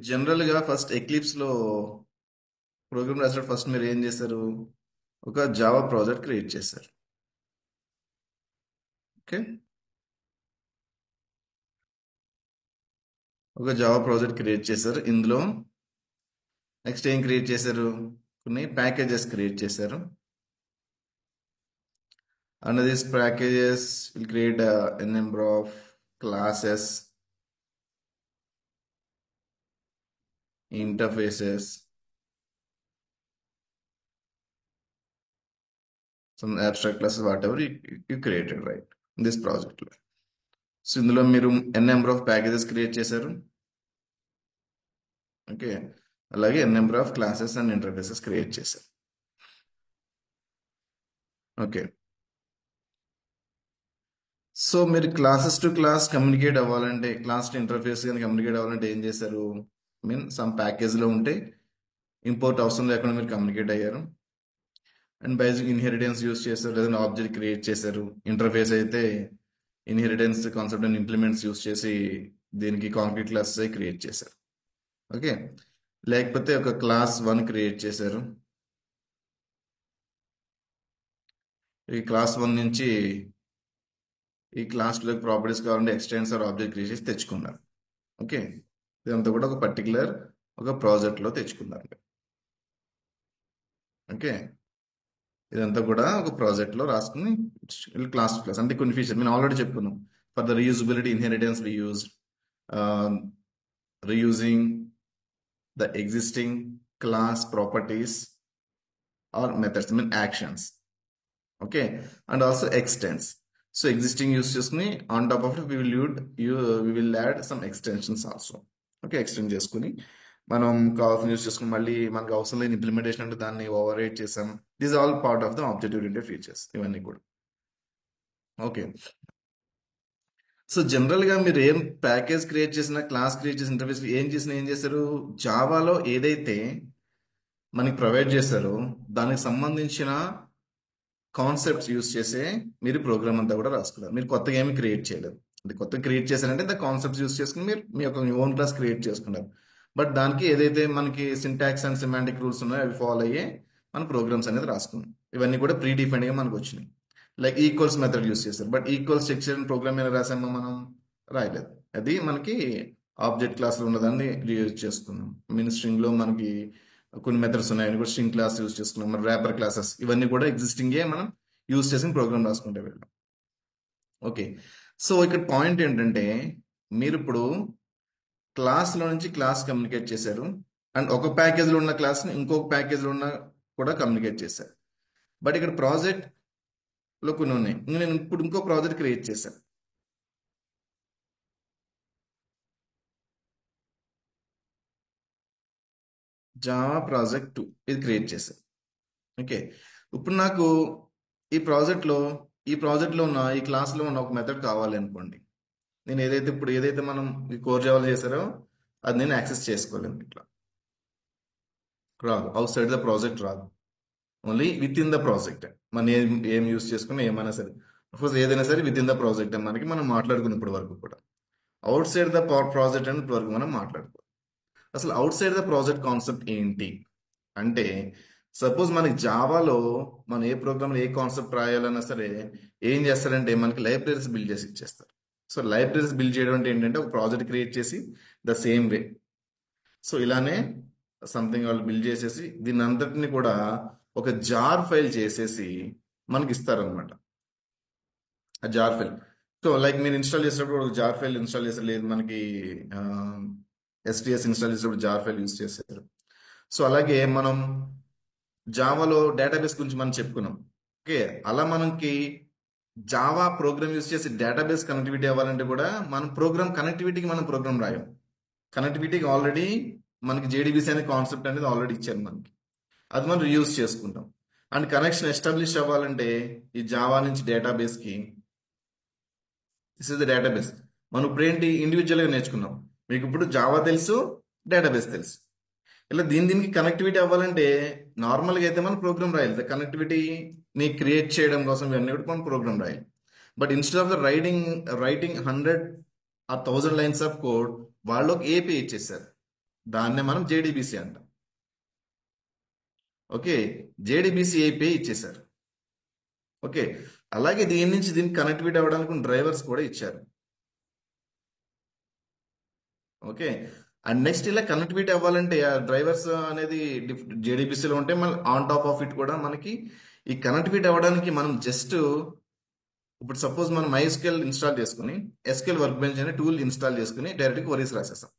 జనరల్గా first ఎక్లిప్స్లో programme రాసేటప్పుడు first మీరు ఏం చేశారు? ఒక జావా ప్రాజెక్ట్ క్రియేట్ చేశారు. ఓకే, ఒక జావా ప్రాజెక్ట్ క్రియేట్ చేశారు. ఇందులో నెక్స్ట్ ఏం క్రియేట్ చేశారు? కొన్ని ప్యాకేజెస్ క్రియేట్ చేశారు. Under these packages will create a number of classes, interfaces, some abstract classes, whatever you created, right, in this project. So ఇందులో మీరు N number of packages create చేశారు. Okay, అలాగే N number of classes and interfaces create చేశారు. Okay, so మీరు classes to class communicate అవ్వాలంటే, class to interface కానీ communicate అవ్వాలంటే ఏం చేశారు? మీన్ సమ్ ప్యాకేజ్లో ఉంటే ఇంపోర్ట్ అవసరం లేకుండా మీరు కమ్యూనికేట్ అయ్యారు. అండ్ బేసిక్ ఇన్హెరిటెన్స్ యూస్ చేశారు, లేదంటే ఆబ్జెక్ట్ క్రియేట్ చేశారు. ఇంటర్ఫేస్ అయితే inheritance concept and implements use చేసి దీనికి కాంక్రీట్ క్లాసెస్ క్రియేట్ చేశారు. ఓకే, లేకపోతే ఒక క్లాస్ 1 క్రియేట్ చేశారు. ఈ క్లాస్ 1 నుంచి ఈ క్లాస్లోకి ప్రాపర్టీస్ కావాలంటే ఎక్స్టెన్స్ ఆర్ ఆబ్జెక్ట్ క్రియేట్ చేసి తెచ్చుకున్నారు. ఓకే, ఇదంతా కూడా ఒక పర్టికులర్ ఒక ప్రాజెక్ట్లో తెచ్చుకున్నారు. ఓకే, ఇదంతా కూడా ఒక ప్రాజెక్ట్లో రాసుకుని క్లాస్ టు క్లాస్ అంటే కొన్ని ఫీచర్ మేము ఆల్రెడీ చెప్పుకున్నాం. For the reusability inheritance we use reusing the existing class properties or methods, I mean actions. Okay, and also extends. So existing use చేసుకుని on top of it we will add some extensions also. Okay, extend చేసుకుని మనం కావాల్సిన use చేసుకుని మళ్ళీ మనకు అవసరం లేని implementation అంటే దాన్ని ఓవర్ రైట్ చేసాం. This all part of the object oriented features ఇవన్నీ కూడా. ఓకే, సో జనరల్గా మీరు ఏం ప్యాకేజ్ క్రియేట్ చేసినా, క్లాస్ క్రియేట్ చేసిన ఇంటర్ఫేస్ ఏం చేశారు? జావాలో ఏదైతే మనకి ప్రొవైడ్ చేశారో దానికి సంబంధించిన కాన్సెప్ట్స్ యూస్ చేసే మీరు ప్రోగ్రామ్ అంతా కూడా రాసుకున్నారు. మీరు కొత్తగా ఏమి క్రియేట్ చేయలేదు. అంటే కొత్తగా క్రియేట్ చేశారంటే ద కాన్సెప్ట్స్ యూస్ చేసుకుని మీరు మీ యొక్క ఓన్ క్లాస్ క్రియేట్ చేసుకున్నారు. బట్ దానికి ఏదైతే మనకి సింటాక్స్ అండ్ సిమాంటిక్ రూల్స్ ఉన్నాయో అవి ఫాలో అయ్యే మన ప్రోగ్రామ్స్ అనేది రాసుకున్నాం. ఇవన్నీ కూడా ప్రీ డిఫైన్డ్గా మనకు వచ్చినాయి. లైక్ ఈక్వల్స్ మెథడ్ యూస్ చేస్తారు, బట్ ఈక్వల్ సెక్షన్ ప్రోగ్రామ్ మీద రాసామో మనం రాయలేదు. అది మనకి ఆబ్జెక్ట్ క్లాస్లో ఉన్నదాన్ని యూజ్ చేసుకున్నాం. మీన్ స్ట్రింగ్లో మనకి కొన్ని మెథడ్స్ ఉన్నాయి, కూడా స్ట్రింగ్ క్లాస్ యూజ్ చేసుకున్నాం. మన ర్యాపర్ క్లాసెస్ ఇవన్నీ కూడా ఎగ్జిస్టింగే మనం యూజ్ చేసి ప్రోగ్రామ్ రాసుకుంటే వెళ్ళాం. ఓకే, సో ఇక్కడ పాయింట్ ఏంటంటే మీరు ఇప్పుడు క్లాస్లో నుంచి క్లాస్ కమ్యూనికేట్ చేశారు, అండ్ ఒక ప్యాకేజ్లో ఉన్న క్లాస్ని ఇంకొక ప్యాకేజ్లో ఉన్న కూడా కమ్యూనికేట్ చేశారు. బట్ ఇక్కడ ప్రాజెక్ట్లో కొన్ని ఉన్నాయి. నేను ఇప్పుడు ఇంకో ప్రాజెక్ట్ క్రియేట్ చేశాను. జావా ప్రాజెక్ట్ 2 ఇది క్రియేట్ చేశాను. ఓకే, ఇప్పుడు నాకు ఈ ప్రాజెక్ట్లో ఉన్న ఈ క్లాస్లో ఉన్న ఒక మెథడ్ కావాలి అనుకోండి. నేను ఏదైతే మనం ఈ కోర్ జావాలో చేశారో అది నేను యాక్సెస్ చేసుకోలేను. ఇట్లా రాదు, అవుట్ సైడ్ ద ప్రాజెక్ట్ రాదు, only with in the project. మనం ఏం యూస్ చేసుకుని ఏమైనా సరే, అఫ్కోర్స్ ఏదైనా సరే విత్ ఇన్ ద ప్రాజెక్ట్ మనకి మనం మాట్లాడుకున్న ఇప్పటి వరకు కూడా. అవుట్ సైడ్ ద ప్రాజెక్ట్ అని ఇప్పటి వరకు మనం మాట్లాడుకో. అసలు out side the project concept ఏంటి అంటే, సపోజ్ మనకి జావాలో మనం ఏ ప్రోగ్రామ్లో ఏ కాన్సెప్ట్ రాయాలన్నా సరే ఏం చేస్తారంటే మనకి లైబ్రరీస్ బిల్డ్ చేసి ఇచ్చేస్తారు. సో లైబ్రరీస్ బిల్డ్ చేయడం అంటే ఏంటంటే ఒక ప్రాజెక్ట్ క్రియేట్ చేసి ద సేమ్ వే, సో ఇలానే సంథింగ్ వాళ్ళు బిల్డ్ చేసేసి దీని అంతటిని కూడా ఒక జార్ ఫైల్ చేసేసి మనకి ఇస్తారనమాట. ఆ జార్ ఫైల్, సో లైక్ మీరు ఇన్స్టాల్ చేసేటప్పుడు ఒక జార్ ఫైల్ ఇన్స్టాల్ చేసారు, లేదు మనకి STS ఇన్స్టాల్ చేసేటప్పుడు జార్ ఫైల్ యూస్ చేశారు. సో అలాగే మనం జావాలో డేటాబేస్ గురించి మనం చెప్పుకున్నాం. ఓకే, అలా మనకి జావా ప్రోగ్రామ్ యూస్ చేసి డేటాబేస్ కనెక్టివిటీ అవ్వాలంటే కూడా మనం కనెక్టివిటీకి మనం ప్రోగ్రామ్ రాయం. కనెక్టివిటీకి ఆల్రెడీ మనకి JDBC అనే కాన్సెప్ట్ అనేది ఆల్రెడీ ఇచ్చారు మనకి, అది మనం రీయూజ్ చేసుకుంటాం. అండ్ కనెక్షన్ ఎస్టాబ్లిష్ అవ్వాలంటే ఈ జావా నుంచి డేటాబేస్కి, దిస్ ఇస్ ద డేటాబేస్. మనం ఇప్పుడు ఏంటి ఇండివిజువల్గా నేర్చుకున్నాం. మీకు ఇప్పుడు జావా తెలుసు, డేటాబేస్ తెలుసు. ఇలా దీనికి కనెక్టివిటీ అవ్వాలంటే నార్మల్గా అయితే మనం ప్రోగ్రామ్ రాయాలి. కనెక్టివిటీని క్రియేట్ చేయడం కోసం ఇవన్నీ కూడా మనం ప్రోగ్రామ్ రాయాలి. But instead of the writing 100 or 1000 lines of code, వాళ్ళు ఒక API ఇచ్చేసారు. దాన్నే మనం జేడీబీసీ అంటాం. ఓకే, జేడీబీసీ ఏపీఐ ఇచ్చేసారు. ఓకే, అలాగే దీని నుంచి దీనికి కనెక్టివిటీ అవ్వడానికి డ్రైవర్స్ కూడా ఇచ్చారు. ఓకే, అండ్ నెక్స్ట్ ఇలా కనెక్టివిటీ అవ్వాలంటే ఆ డ్రైవర్స్ అనేది జేడీబీసీలో ఉంటే మళ్ళీ ఆన్ టాప్ ఆఫ్ ఇట్ కూడా మనకి ఈ కనెక్టివిటీ అవ్వడానికి మనం జస్ట్ ఇప్పుడు సపోజ్ మనం MySQL ఇన్స్టాల్ చేసుకుని SQL వర్క్ బెంచ్ అనే టూల్ ఇన్స్టాల్ చేసుకుని డైరెక్ట్గా క్వరీస్ రాసేస్తాం.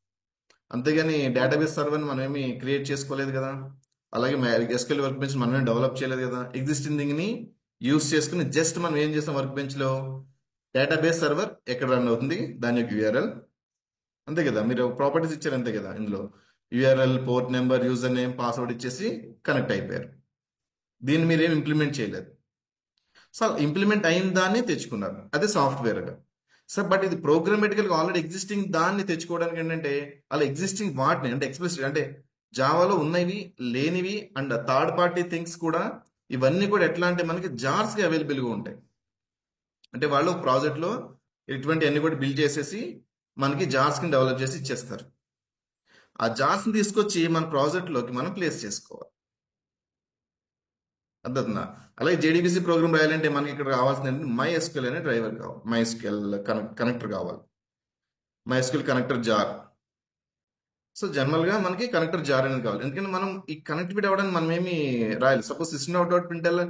అంతేగాని డేటాబేస్ సర్వర్ని మనం ఏమి క్రియేట్ చేసుకోలేదు కదా. అలాగే SQL వర్క్ బెంచ్ మనమే డెవలప్ చేయలేదు కదా. ఎగ్జిస్టింగ్ థింగ్ని యూస్ చేసుకుని జస్ట్ మనం ఏం చేస్తాం, వర్క్ బెంచ్లో డేటాబేస్ సర్వర్ ఎక్కడ రన్ అవుతుంది దాని యొక్క URL అంతే కదా. మీరు ప్రాపర్టీస్ ఇచ్చారు అంతే కదా. ఇందులో URL, port number, user name, password ఇచ్చేసి కనెక్ట్ అయిపోయారు. దీన్ని మీరేం ఇంప్లిమెంట్ చేయలేదు. సో ఇంప్లిమెంట్ అయిన దాన్ని తెచ్చుకున్నారు, అదే సాఫ్ట్వేర్గా. సార్ బట్ ఇది ప్రోగ్రామేటికల్గా ఆల్రెడీ ఎగ్జిస్టింగ్ దాన్ని తెచ్చుకోవడానికి ఏంటంటే అలా ఎగ్జిస్టింగ్ వాటిని అంటే ఎక్స్ప్రెస్ అంటే జావాలో ఉన్నవి లేనివి అండ్ థర్డ్ పార్టీ థింగ్స్ కూడా ఇవన్నీ కూడా ఎట్లా అంటే మనకి జార్స్గా అవైలబుల్గా ఉంటాయి. అంటే వాళ్ళు ప్రాజెక్ట్లో ఇటువంటి అన్ని కూడా బిల్డ్ చేసేసి మనకి జార్స్ని డెవలప్ చేసి ఇచ్చేస్తారు. ఆ జార్స్ని తీసుకొచ్చి మన ప్రాజెక్ట్లోకి మనం ప్లేస్ చేసుకోవాలి. అర్థవుతుందా? అలాగే జేడీబీసీ ప్రోగ్రామ్ రాయాలంటే మనకి ఇక్కడ కావాల్సిన MySQL అనే డ్రైవర్ కావాలి, MySQL కనెక్టర్ కావాలి, MySQL కనెక్టర్ జార్. సో జనరల్గా మనకి కనెక్టర్ జార్ అనేది కావాలి. ఎందుకంటే మనం ఈ కనెక్టివిటీ అవ్వడానికి మనం ఏమి రాయాలి. సపోజ్ system.out.println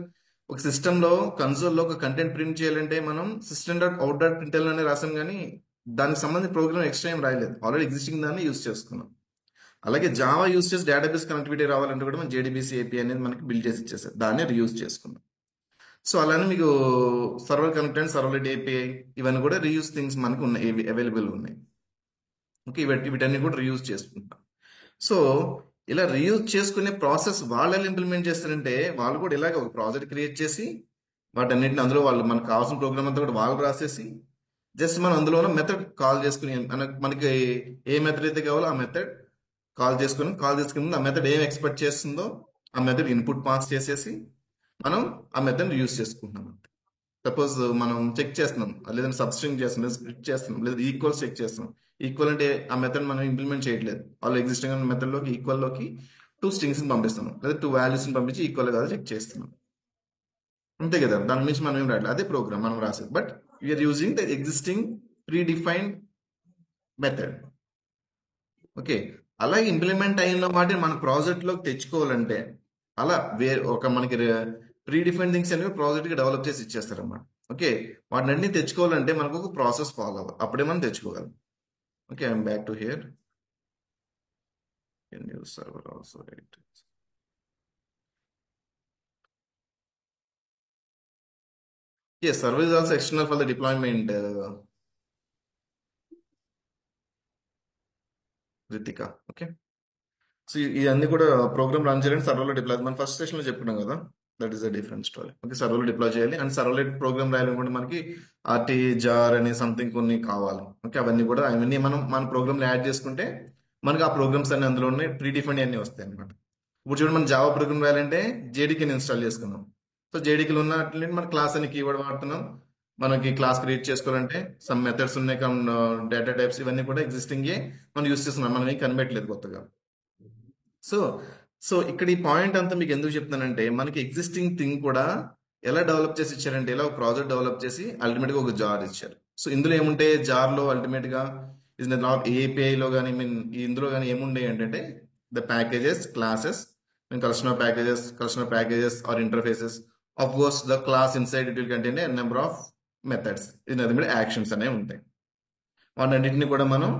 ఒక సిస్టంలో కన్సోల్లో ఒక కంటెంట్ ప్రింట్ చేయాలంటే మనం system.out.println అనే రాసాం, కానీ దానికి సంబంధించిన ప్రోగ్రామ్ ఎక్స్ట్రా ఏం రాయలేదు, ఆల్రెడీ ఎగ్జిస్టింగ్ దాన్ని యూస్ చేసుకున్నాం. అలాగే జావా యూస్ చేసి డేటాబేస్ కనెక్టివిటీ రావాలంటే కూడా మనం జేడీబీసీ ఏపీ అనేది మనకి బిల్డ్ చేసి ఇచ్చేసారు, దాన్ని రీయూజ్ చేసుకున్నాం. సో అలానే మీకు సర్వర్ కనెక్ట్ అండ్ సర్వర్లెట్ ఏపీఐ ఇవన్నీ కూడా రీయూజ్ థింగ్స్ మనకు ఉన్నాయి, అవైలబుల్ ఉన్నాయి. ఓకే, వీటన్ని కూడా రీయూజ్ చేసుకుంటాం. సో ఇలా రీయూజ్ చేసుకునే ప్రాసెస్ వాళ్ళు ఎలా ఇంప్లిమెంట్ చేస్తారంటే వాళ్ళు కూడా ఇలాగ ఒక ప్రాజెక్ట్ క్రియేట్ చేసి వాటన్నిటిని అందులో వాళ్ళు మనకు కావాల్సిన ప్రోగ్రామ్ అంతా కూడా వాళ్ళు రాసేసి జస్ట్ మనం అందులో ఉన్న మెథడ్ కాల్ చేసుకుని మనకి ఏ మెథడ్ అయితే కావాలో ఆ మెథడ్ కాల్ చేసుకుని ఆ మెథడ్ ఏం ఎక్స్పెక్ట్ చేస్తుందో ఆ మెథడ్ ఇన్పుట్ పాస్ చేసేసి మనం ఆ మెథడ్ యూస్ చేసుకుంటున్నాం. సపోజ్ మనం చెక్ చేస్తున్నాం, లేదంటే సబ్స్ట్రింగ్ చేస్తున్నాం, లేదా స్ప్లిట్ చేస్తున్నాం, లేదా ఈక్వల్స్ చెక్ చేస్తున్నాం. ఈక్వల్ అంటే ఆ మెథడ్ మనం ఇంప్లిమెంట్ చేయట్లేదు, వాళ్ళు ఎగ్జిస్టింగ్ ఉన్న మెథడ్లోకి ఈక్వల్లోకి 2 స్ట్రింగ్స్ని పంపిస్తున్నాం, లేదా 2 వాల్యూస్ని పంపించి ఈక్వల్ కాదు చెక్ చేస్తున్నాం. అంతే కదా, దాని నుంచి మనం ఏం రాయట్లేదు, అదే ప్రోగ్రామ్ మనం రాసేది. But we are using the existing predefined method. Okay, అలాగే ఇంప్లిమెంట్ అయిన వాటిని మన ప్రాజెక్ట్లోకి తెచ్చుకోవాలంటే అలా ఒక మనకి ప్రీ డిఫైన్ థింగ్స్ అనేవి ప్రాజెక్ట్కి డెవలప్ చేసి ఇచ్చేస్తారన్నమాట. ఓకే, వాటిని అన్ని తెచ్చుకోవాలంటే మనకు ఒక ప్రాసెస్ ఫాలో అవ్వాలి, అప్పుడే మనం తెచ్చుకోగలం. Okay, I'm back to here. Can use server also right. Yes, server is also external for the deployment, Ritika. Okay. So ఇవన్నీ కూడా ప్రోగ్రామ్ రన్ చేయాలని సర్వర్లో డిప్లాయ్, మనం ఫస్ట్ సెషన్లో చెప్పుకున్నాం కదా, that is a different story. Okay, సర్వర్లో deploy చేయాలి and సర్వర్లో ప్రోగ్రామ్ రాయాలనుకుంటే మనకి RT జార్ అనే సంథింగ్ కొన్ని కావాలి. ఓకే, అవన్నీ కూడా మనం మన ప్రోగ్రామ్లో యాడ్ చేసుకుంటే మనకి ఆ ప్రోగ్రామ్స్ అన్ని అందులో ఉన్నాయి, ప్రీ డిఫైన్ అన్నీ వస్తాయి అనమాట. ఇప్పుడు చూడండి, మనం జావా ప్రోగ్రామ్ రాయాలంటే జేడీకేని ఇన్స్టాల్ చేసుకున్నాం. సో జేడీకేలో ఉన్న మన క్లాస్ అని కీవర్డ్ వాడుతున్నాం. మనకి క్లాస్ క్రియేట్ చేసుకోవాలంటే సమ్ మెథడ్స్ ఉన్నాయి, డేటా టైప్స్ ఇవన్నీ కూడా ఎగ్జిస్టింగే మనం యూస్ చేస్తున్నాం, మనం ఏం కనిపెట్టలేదు కొత్తగా. సో సో ఇక్కడ ఈ పాయింట్ అంతా మీకు ఎందుకు చెప్తున్నానంటే మనకి ఎగ్జిస్టింగ్ థింగ్ కూడా ఎలా డెవలప్ చేసి ఇచ్చారంటే ఇలా ఒక ప్రాజెక్ట్ డెవలప్ చేసి అల్టిమేట్గా ఒక జార్ ఇచ్చారు. సో ఇందులో ఏముంటే జార్లో అల్టిమేట్గా ఇస్ నాట్ ఏపీఐలో కానీ ఇందులో కానీ ఏముండే ఏంటంటే the packages, classes, customer packages or interfaces. Of course the class inside it will contain a number of methods, ఇది యాక్షన్స్ అనేవి ఉంటాయి. వాటన్నిటిని కూడా మనం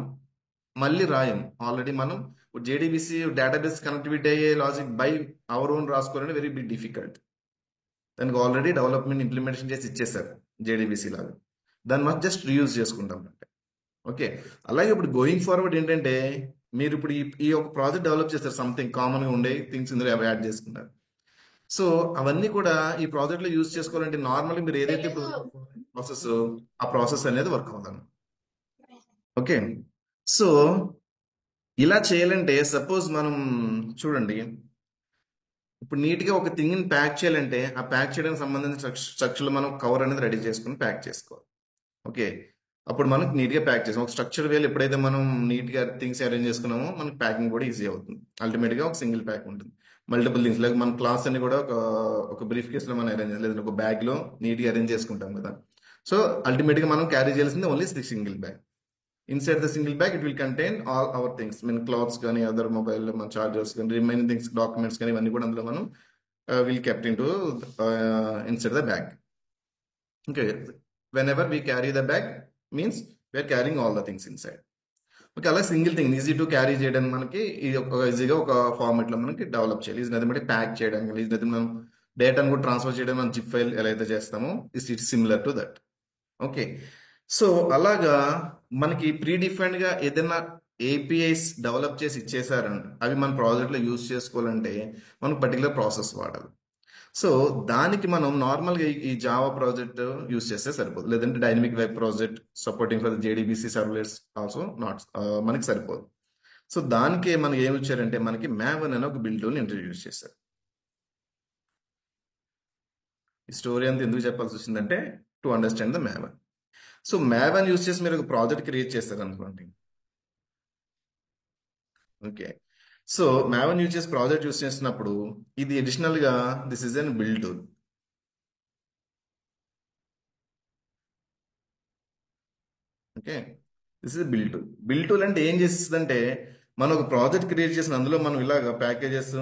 మళ్ళీ రాయం, ఆల్రెడీ మనం జేడీబీసీ డేటాబేస్ కనెక్టివిటీ అయ్యే లాజిక్ బై అవర్ ఓన్ రాసుకోవాలంటే వెరీ బిగ్ డిఫికల్ట్. దానికి ఆల్రెడీ డెవలప్మెంట్ ఇంప్లిమెంటేషన్ చేసి ఇచ్చేసారు జేడీబీసీ లాగా, దాన్ని మనం జస్ట్ రీయూజ్ చేసుకుంటాం అంటే. ఓకే, అలాగే ఇప్పుడు గోయింగ్ ఫార్వర్డ్ ఏంటంటే మీరు ఇప్పుడు ఈ ఒక ప్రాజెక్ట్ డెవలప్ చేస్తారు, సంథింగ్ కామన్గా ఉండే థింగ్స్ ఇందులో యాడ్ చేసుకున్నారు. సో అవన్నీ కూడా ఈ ప్రాజెక్ట్లో యూజ్ చేసుకోవాలంటే నార్మల్గా మీరు ఏదైతే ఇప్పుడు ప్రాసెస్ ఆ ప్రాసెస్ అనేది వర్క్ అవుతాను. ఓకే, సో ఇలా చేయాలంటే సపోజ్ మనం చూడండి, ఇప్పుడు నీట్గా ఒక థింగ్ని ప్యాక్ చేయాలంటే ఆ ప్యాక్ చేయడానికి సంబంధించిన స్ట్రక్చర్లో మనం కవర్ అనేది రెడీ చేసుకుని ప్యాక్ చేసుకోవాలి. ఓకే, అప్పుడు మనకి నీట్గా ప్యాక్ చేసాం. ఒక స్ట్రక్చర్ వేలు ఎప్పుడైతే మనం నీట్గా థింగ్స్ అరేంజ్ చేసుకున్నామో మనకి ప్యాకింగ్ కూడా ఈజీ అవుతుంది. అల్టిమేట్గా ఒక సింగిల్ ప్యాక్ ఉంటుంది. మల్టిపుల్ థింగ్స్ లైక్ మన క్లాస్ అన్ని కూడా ఒక బ్రీఫ్ కేసులో మనం అరేంజ్ లేదంటే ఒక బ్యాగ్లో నీట్గా అరేంజ్ చేసుకుంటాం కదా. సో అల్టిమేట్గా మనం క్యారీ చేయాల్సింది only single bag. Inside the single bag it will contain all our things, mean clothes కానీ అదర్ మొబైల్ మన చార్జర్స్ కానీ రిమైనింగ్ థింగ్స్ డాక్యుమెంట్స్ కానీ ఇవన్నీ కూడా అందులో మనం will kept in to inside the bag. Okay, whenever we carry the bag means we are carrying all the things inside. Okay, అలా single thing easy to carry చేయడానికి మనకి ఇది ఒక ఈజీగా ఒక ఫార్మెట్ లో మనకి డెవలప్ చేయాలి. ఈజీ నది ప్యాక్ చేయడానికి, ఈజీ మనం డేటాను కూడా ట్రాన్స్ఫర్ చేయడం మనం జిప్ ఫైల్ ఎలా అయితే చేస్తామో it similar to that. Okay, so అలాగా మనకి ప్రీ డిఫైన్డ్ గా ఏదైనా ఏపీఐస్ డెవలప్ చేసి ఇచ్చేసారండి, అవి మన ప్రాజెక్ట్ లో యూజ్ చేసుకోవాలంటే మనకు పర్టికులర్ ప్రాసెస్ వాడాలి. సో దానికి మనం నార్మల్గా ఈ జావా ప్రాజెక్ట్ యూస్ చేస్తే సరిపోదు, లేదంటే dynamic web project supporting for JDBC servlets also not మనకి సరిపోదు. సో దానికి మనకి ఏమి ఇచ్చారంటే మనకి మ్యావన్ అనే ఒక బిల్డ్ టూల్ని ఇంట్రడ్యూస్ చేశారు. ఈ స్టోరీ అంతా ఎందుకు చెప్పాల్సి వచ్చిందంటే to understand the maven. So maven use చేసి మీరు ఒక ప్రాజెక్ట్ క్రియేట్ చేస్తారు అనుకోండి. ఓకే, సో మ్యావన్ యూజ్ చేసి ప్రాజెక్ట్ యూస్ చేసినప్పుడు ఇది అడిషనల్ గా this is an build tool. Okay, this is build tool. Build tool అంటే ఏం చేస్తుందంటే మనం ఒక ప్రాజెక్ట్ క్రియేట్ చేసిన అందులో మనం ఇలాగ ప్యాకేజెస్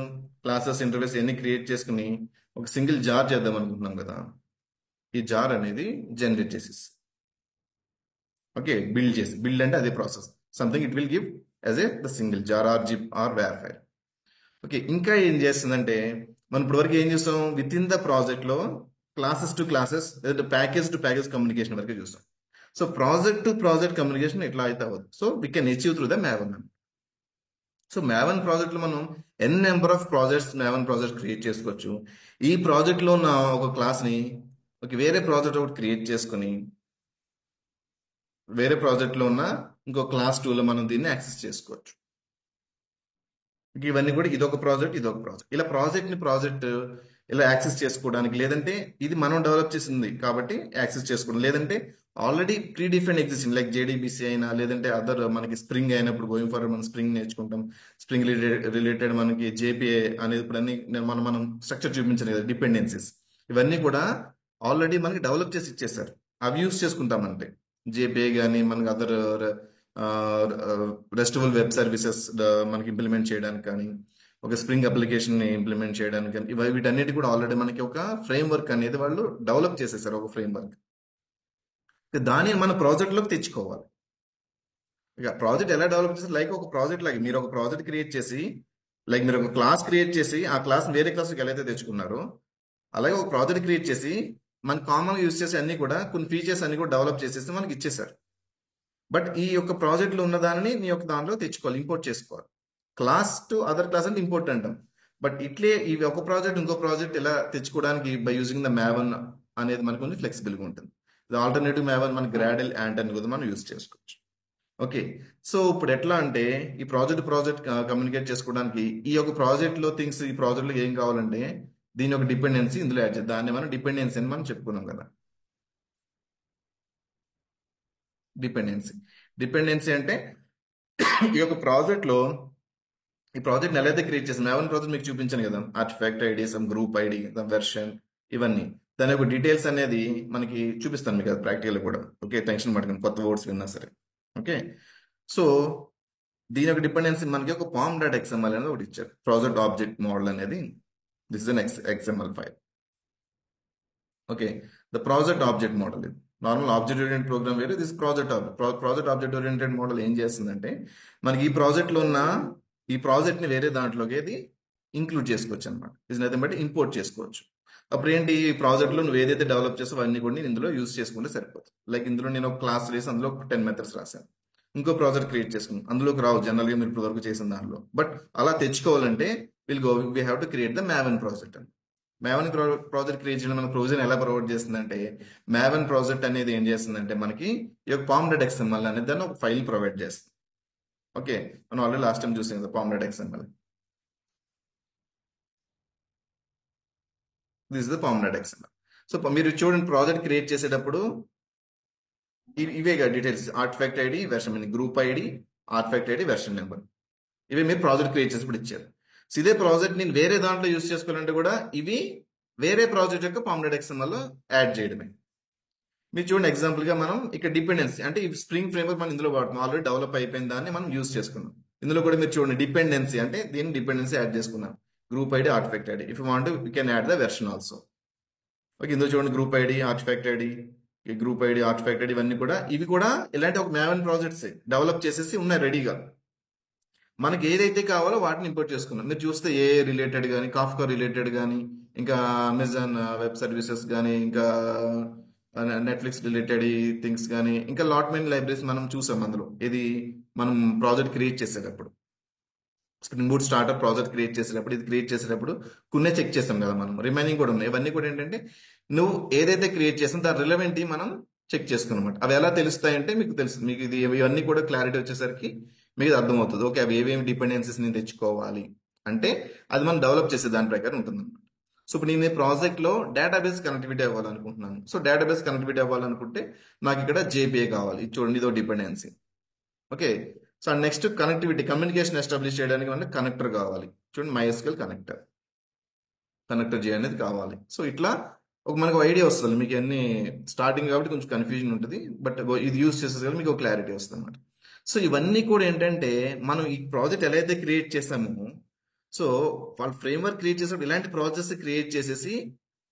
క్లాసెస్ ఇంటర్ఫేస్ అన్ని క్రియేట్ చేసుకుని ఒక సింగిల్ జార్ చేద్దాం అనుకుంటున్నాం కదా. ఈ జార్ అనేది జనరేట్ చేసేసి ఓకే బిల్డ్ చేసి, బిల్డ్ అంటే అదే process something it will give as a the single jar or zip or war file. Okay, ఇంకా ఏం చేస్తుందంటే మనం ఇప్పటివరకు ఏం చూస్తాం విత్ ఇన్ ద ప్రాజెక్ట్ లో క్లాసెస్ టు క్లాసెస్ లేదా ప్యాకేజ్ టు ప్యాకేజ్ కమ్యూనికేషన్ వరకు చూస్తాం. So project to project communication ఇట్లా అయితే అవ్వదు. So we can achieve through the maven. So maven project లో మనం N number of projects maven project create చేసుకోవచ్చు. ఈ ప్రాజెక్ట్ లో ఉన్న ఒక క్లాస్ ని ఒక వేరే ప్రాజెక్ట్ ఒకటి క్రియేట్ చేసుకుని వేరే ప్రాజెక్ట్ లో ఉన్న ఇంకో క్లాస్ 2 లో మనం దీన్ని యాక్సెస్ చేసుకోవచ్చు. ఇవన్నీ కూడా ఇదొక ప్రాజెక్ట్ ఇలా ప్రాజెక్ట్ ఇలా యాక్సెస్ చేసుకోవడానికి, లేదంటే ఇది మనం డెవలప్ చేసింది కాబట్టి యాక్సెస్ చేసుకోవడం, లేదంటే already pre define existing like JDBC అయినా లేదంటే అదర్ మనకి స్ప్రింగ్ అయినప్పుడు గోయింగ్ ఫర్ మనం స్ప్రింగ్ నేర్చుకుంటాం. స్ప్రింగ్ రిలేటెడ్ మనకి జేపీఏ అనేది ఇప్పుడు అన్ని మనం స్ట్రక్చర్ చూపించాను కదా, డిపెండెన్సీస్ ఇవన్నీ కూడా ఆల్రెడీ మనకి డెవలప్ చేసి ఇచ్చేసారు. అవి యూస్ చేసుకుంటామంటే జేపీఏ కానీ మనకి అదర్ రెస్టబుల్ వెబ్ సర్వీసెస్ మనకి ఇంప్లిమెంట్ చేయడానికి కానీ ఒక స్ప్రింగ్ అప్లికేషన్ ని ఇంప్లిమెంట్ చేయడానికి కానీ వీటన్నిటి కూడా ఆల్రెడీ మనకి ఒక ఫ్రేమ్ వర్క్ అనేది వాళ్ళు డెవలప్ చేసేసారు. ఒక ఫ్రేమ్ వర్క్ దాన్ని మన ప్రాజెక్ట్ లోకి తెచ్చుకోవాలి. ఇక ప్రాజెక్ట్ ఎలా డెవలప్ చేస్తారు, లైక్ ఒక ప్రాజెక్ట్ లాగా మీరు ఒక ప్రాజెక్ట్ క్రియేట్ చేసి లైక్ మీరు ఒక క్లాస్ క్రియేట్ చేసి ఆ క్లాస్ వేరే క్లాస్కి ఎలా అయితే తెచ్చుకున్నారో అలాగే ఒక ప్రాజెక్ట్ క్రియేట్ చేసి మన కామన్ యూస్ చేసి అన్ని కూడా కొన్ని ఫీచర్స్ అన్ని కూడా డెవలప్ చేసేసి మనకి ఇచ్చేసారు. బట్ ఈ యొక్క ప్రాజెక్ట్లో ఉన్న దానిని నీ యొక్క దానిలో తెచ్చుకోవాలి, ఇంపోర్ట్ చేసుకోవాలి. క్లాస్ టు అదర్ క్లాస్ అంటే ఇంపోర్ట్ అంటాం. బట్ ఇట్లే ఇవి ఒక ప్రాజెక్ట్ ఇంకో ప్రాజెక్ట్ ఎలా తెచ్చుకోవడానికి బై యూజింగ్ ద మ్యావన్ అనేది మనకు కొంచెం ఫ్లెక్సిబుల్గా ఉంటుంది. ఆల్టర్నేటివ్ మ్యావన్ మన గ్రాడెల్ యాంట్ అని కూడా మనం యూజ్ చేసుకోవచ్చు. ఓకే, సో ఇప్పుడు ఎట్లా అంటే ఈ ప్రాజెక్ట్ కమ్యూనికేట్ చేసుకోవడానికి ఈ యొక్క ప్రాజెక్ట్ లో థింగ్స్ ఈ ప్రాజెక్ట్ లో ఏం కావాలంటే దీని ఒక డిపెండెన్సీ ఇందులో యాడ్ చేద్దాం. దాన్ని మనం డిపెండెన్సీ అని మనం చెప్పుకున్నాం కదా. డిపెండెన్సీ అంటే ఈ యొక్క ప్రాజెక్ట్ లో ఈ ప్రాజెక్ట్ ఎలా అయితే క్రియేట్ చేసాం మ్యావన్ ప్రాజెక్ట్ మీకు చూపించాను కదా, artefact ID, some group ID, some version, ఇవన్నీ దాని యొక్క డీటెయిల్స్ అనేది మనకి చూపిస్తాను మీకు ప్రాక్టికల్ కూడా. ఓకే, టెన్షన్ పడకండి కొత్త వర్డ్స్ విన్నా సరే. ఓకే, సో దీని యొక్క డిపెండెన్సీ మనకి ఒక పామ్ డాట్ ఎక్స్ఎంఎల్ అనేది ఒకటి ఇచ్చారు. ప్రాజెక్ట్ ఆబ్జెక్ట్ మోడల్ అనేది this is an XML file. Okay, the project object model ఇది నార్మల్ ఆబ్జెక్ట్ ఓరియంటెడ్ ప్రోగ్రామ్ వేరు, this project object oriented model ఏం చేస్తుందంటే మనకి ఈ ప్రాజెక్ట్ లో ఉన్న ఈ ప్రాజెక్ట్ ని వేరే దాంట్లోకి ఏది ఇంక్లూడ్ చేసుకోవచ్చు అనమాట. ఇది నథింగ్ బట్ ఇంపోర్ట్ చేసుకోవచ్చు. అప్పుడు ఏంటి, ఈ ప్రాజెక్ట్ లో నువ్వు ఏదైతే డెవలప్ చేస్తావో అన్ని కూడా నేను ఇందులో యూస్ చేసుకుంటే సరిపోతుంది. లైక్ ఇందులో నేను ఒక క్లాస్ వేసి అందులో 10 మెథడ్స్ రాశాను, ఇంకో ప్రాజెక్ట్ క్రియేట్ చేసుకున్నాం, అందులోకి రావు జనరల్ గా మీరు ఇప్పుడు వరకు చేసిన దానిలో. బట్ అలా తెచ్చుకోవాలంటే we have to create the maven project అని. మ్యావన్ ప్రాజెక్ట్ క్రియేట్ చేయడం మనకు ప్రొవిజన్ ఎలా ప్రొవైడ్ చేస్తుందంటే మ్యావన్ ప్రాజెక్ట్ అనేది ఏం చేస్తుందంటే మనకి ఈ యొక్క పామ్ డాట్ ఎక్స్ఎంఎల్ అనేది దాన్ని ఒక ఫైల్ ప్రొవైడ్ చేస్తుంది. ఓకే, మనం ఆల్రెడీ లాస్ట్ టైం చూసాం కదా palm dot XML. This is the palm dot XML. So మీరు చూడండి ప్రాజెక్ట్ క్రియేట్ చేసేటప్పుడు ఇవే details artefact ID version mean group ID artefact ID version number ఇవే మీరు ప్రాజెక్ట్ క్రియేట్ చేసినప్పుడు ఇచ్చారు. సో ఇదే ప్రాజెక్ట్ నేను వేరే దాంట్లో యూస్ చేసుకోవాలంటే కూడా ఇవి వేరే ప్రాజెక్ట్ యొక్క పామ్లెట్ XML లో యాడ్ చేయడమే. మీరు చూడండి ఎగ్జాంపుల్ గా మనం ఇక్కడ డిపెండెన్సీ అంటే ఈ స్ప్రింగ్ ఫ్రేమ్వర్క్ మనం ఇందులో వాడుతున్నాం, ఆల్రెడీ డెవలప్ అయిపోయిన దాన్ని మనం యూస్ చేసుకున్నాం. ఇందులో కూడా మీరు చూడండి డిపెండెన్సీ అంటే దీన్ని డిపెండెన్సీ యాడ్ చేసుకున్నాం, group ID artefact ID. If you want you can add the version also. Okay, ఇందులో చూడండి group ID artefact ID, group ID artefact ID ఇవన్నీ కూడా ఇవి కూడా ఇలాంటి ఒక Maven ప్రాజెక్ట్స్ డెవలప్ చేసేసి ఉన్నాయి రెడీగా. మనకి ఏదైతే కావాలో వాటిని ఇంపోర్ట్ చేసుకున్నాం. మీరు చూస్తే ఏ రిలేటెడ్ కానీ కాఫ్కా రిలేటెడ్ కానీ ఇంకా అమెజాన్ వెబ్ సర్వీసెస్ కానీ ఇంకా నెట్ఫ్లిక్స్ రిలేటెడ్ థింగ్స్ కానీ ఇంకా లాట్ మెనీ లైబ్రరీస్ మనం చూసాం అందులో. ఇది మనం ప్రాజెక్ట్ క్రియేట్ చేసేటప్పుడు spring boot starter project create చేసేటప్పుడు ఇది క్రియేట్ చేసేటప్పుడు కొన్ని చెక్ చేస్తాం కదా మనం, రిమైనింగ్ కూడా ఉన్నాయి. ఇవన్నీ కూడా ఏంటంటే నువ్వు ఏదైతే క్రియేట్ చేసావు దాని రిలవెంట్ మనం చెక్ చేసుకున్నమాట. అవి ఎలా తెలుస్తాయంటే మీకు తెలుసు, మీకు ఇది ఇవన్నీ కూడా క్లారిటీ వచ్చేసరికి మీకు ఇది అర్థమవుతుంది. ఓకే, అవి ఏమేమి డిపెండెన్సీస్ నేను తెచ్చుకోవాలి అంటే అది మనం డెవలప్ చేసే దాని ప్రకారం ఉంటుంది అనమాట. సో ఇప్పుడు నేను ఈ ప్రాజెక్ట్ లో డేటాబేస్ కనెక్టివిటీ అవ్వాలనుకుంటున్నాను. సో డేటాబేస్ కనెక్టివిటీ అవ్వాలనుకుంటే నాకు ఇక్కడ JPA కావాలి. ఇది చూడండి, ఇదో dependency. Okay, so next connectivity communication establish చేయడానికి మనకి కనెక్టర్ కావాలి. చూడండి, MySQL కనెక్టర్ J అనేది కావాలి. సో ఇట్లా ఒక మనకు ఐడియా వస్తుంది. మీకు అన్ని స్టార్టింగ్ కాబట్టి కొంచెం కన్ఫ్యూజన్ ఉంటుంది, బట్ ఇది యూస్ చేసేది మీకు ఒక క్లారిటీ వస్తుంది అనమాట. సో ఇవన్నీ కూడా ఏంటంటే మనం ఈ ప్రాజెక్ట్ ఎలా అయితే క్రియేట్ చేసామో, సో వాళ్ళ ఫ్రేమ్వర్క్ క్రియేట్ చేసినప్పుడు ఇలాంటి ప్రాజెక్ట్స్ క్రియేట్ చేసేసి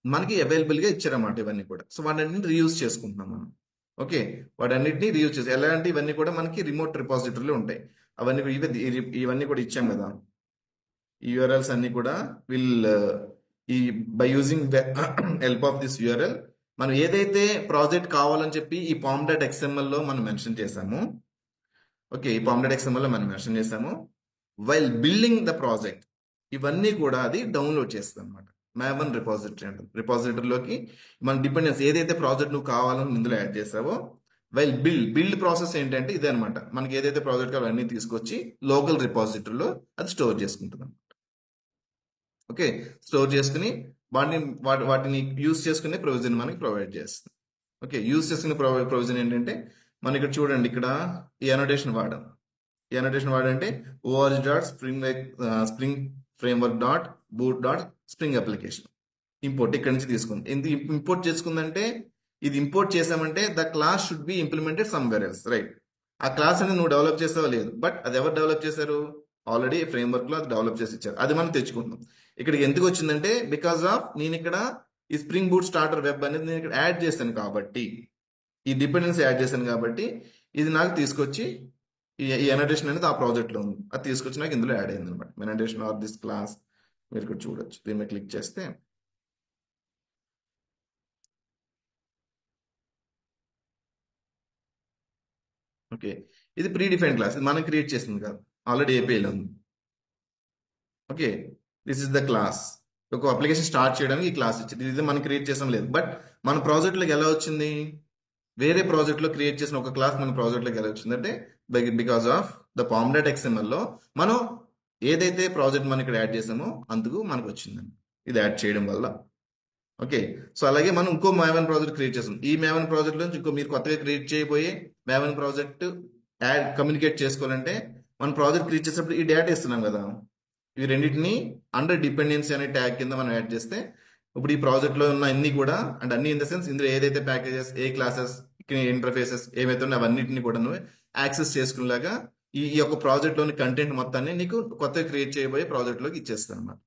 మనకి అవైలబుల్ గా ఇచ్చారన్నమాట ఇవన్నీ కూడా. సో వాటన్నిటిని రీయూజ్ చేసుకుంటున్నాం మనం. ఓకే, వాటన్నిటిని రీయూజ్ చేసి ఎలాంటి ఇవన్నీ కూడా మనకి రిమోట్ రిపాజిటరీలో ఉంటాయి. అవన్నీ ఇవన్నీ కూడా ఇచ్చాం కదా, ఈ URLs అన్ని కూడా ఈ by using help of this URL మనం ఏదైతే ప్రాజెక్ట్ కావాలని చెప్పి ఈ pom.xml లో మనం మెన్షన్ చేసాము. ఓకే, ఈ pom.xml లో మనం మెన్షన్ చేసాము. వైల్ బిల్డింగ్ ద ప్రాజెక్ట్ ఇవన్నీ కూడా అది డౌన్లోడ్ చేస్తుంది అనమాట. Maven రిపాజిటరీ అంటే రిపాజిటరీలోకి మన డిపెండెన్స్ ఏదైతే ప్రాజెక్ట్ నువ్వు కావాలని ఇందులో యాడ్ చేసావో వైల్ బిల్డ్ ప్రాసెస్ ఏంటంటే ఇదే అనమాట. మనకి ఏదైతే ప్రాజెక్ట్ కావాలో అన్ని తీసుకొచ్చి లోకల్ రిపాజిటరీలో అది స్టోర్ చేసుకుంటుంది. ఓకే, స్టోర్ చేసుకుని వాటిని యూస్ చేసుకునే ప్రొవిజన్ మనకి ప్రొవైడ్ చేస్తుంది. ఓకే, యూస్ చేసుకునే ప్రొవిజన్ ఏంటంటే మనం ఇక్కడ చూడండి, ఇక్కడ ఈ అనోటేషన్ వాడాం. ఈ అనోటేషన్ వాడంటే org.spring framework.boot.spring application ఇంపోర్ట్ ఇక్కడ నుంచి తీసుకుంది. ఎందుకు ఇంపోర్ట్ చేసుకుందంటే ఇది ఇంపోర్ట్ చేసామంటే the class should be implemented somewhere else, right? ఆ క్లాస్ అనేది నువ్వు డెవలప్ చేసావో లేదు, బట్ అది ఎవరు డెవలప్ చేశారు? ఆల్రెడీ ఫ్రేమ్వర్క్ లో అది డెవలప్ చేసి ఇచ్చారు. అది మనం తెచ్చుకుంటున్నాం. ఇక్కడికి ఎందుకు వచ్చిందంటే బికాస్ ఆఫ్ నేను ఇక్కడ ఈ స్ప్రింగ్ బూట్ స్టార్టర్ వెబ్ అనేది నేను ఇక్కడ యాడ్ చేశాను కాబట్టి, ఈ డిపెండెన్సీ యాడ్ చేశాను కాబట్టి ఇది నాకు తీసుకొచ్చి ఈ అనోటేషన్ అనేది ఆ ప్రాజెక్ట్ లో ఉంది. అది తీసుకొచ్చి నాకు ఇందులో యాడ్ అయింది అనమాట. అనోటేషన్ ఆర్ దిస్ క్లాస్ మీరు ఇక్కడ చూడొచ్చు. దీని మీద క్లిక్ చేస్తే ఓకే, ఇది ప్రీ డిఫైన్డ్ క్లాస్, ఇది మనం క్రియేట్ చేసింది కాదు, ఆల్రెడీ APIలో ఉంది. Okay, this is the class. ఒక అప్లికేషన్ స్టార్ట్ చేయడానికి ఈ క్లాస్ ఇచ్చింది. ఇది మనం క్రియేట్ చేసాం లేదు, బట్ మన ప్రాజెక్ట్లోకి ఎలా వచ్చింది? వేరే ప్రాజెక్ట్లో క్రియేట్ చేసిన ఒక క్లాస్ మన ప్రాజెక్ట్లోకి ఎలా వచ్చింది అంటే బికాస్ ఆఫ్ ద pom.xml లో మనం ఏదైతే ప్రాజెక్ట్ మనం ఇక్కడ యాడ్ చేసామో అందుకు మనకు వచ్చిందండి ఇది యాడ్ చేయడం వల్ల. ఓకే, సో అలాగే మనం ఇంకో Maven ప్రాజెక్ట్ క్రియేట్ చేస్తాం. ఈ Maven ప్రాజెక్ట్ నుంచి ఇంకో మీరు కొత్తగా క్రియేట్ చేయబోయే Maven ప్రాజెక్ట్ యాడ్ కమ్యూనికేట్ చేసుకోవాలంటే మన ప్రాజెక్ట్ క్రియేట్ చేసేటప్పుడు ఈ డేటా ఇస్తున్నాం కదా, ఈ రెండింటిని అండర్ డిపెండెన్సీ అనే ట్యాగ్ కింద మనం యాడ్ చేస్తే ఇప్పుడు ఈ ప్రాజెక్ట్ లో ఉన్న అన్ని కూడా అంటే అన్ని ఇన్ ద సెన్స్ ఇందులో ఏదైతే ప్యాకేజెస్, ఏ క్లాసెస్, ఇంటర్ఫేసెస్ ఏవైతే ఉన్నాయో అవన్నిటిని కూడా నువ్వు యాక్సెస్ చేసుకునేలాగా ఈ యొక్క ప్రాజెక్ట్ లోని కంటెంట్ మొత్తాన్ని నీకు కొత్తగా క్రియేట్ చేయబోయే ప్రాజెక్ట్ లోకి ఇచ్చేస్తాను అన్నమాట.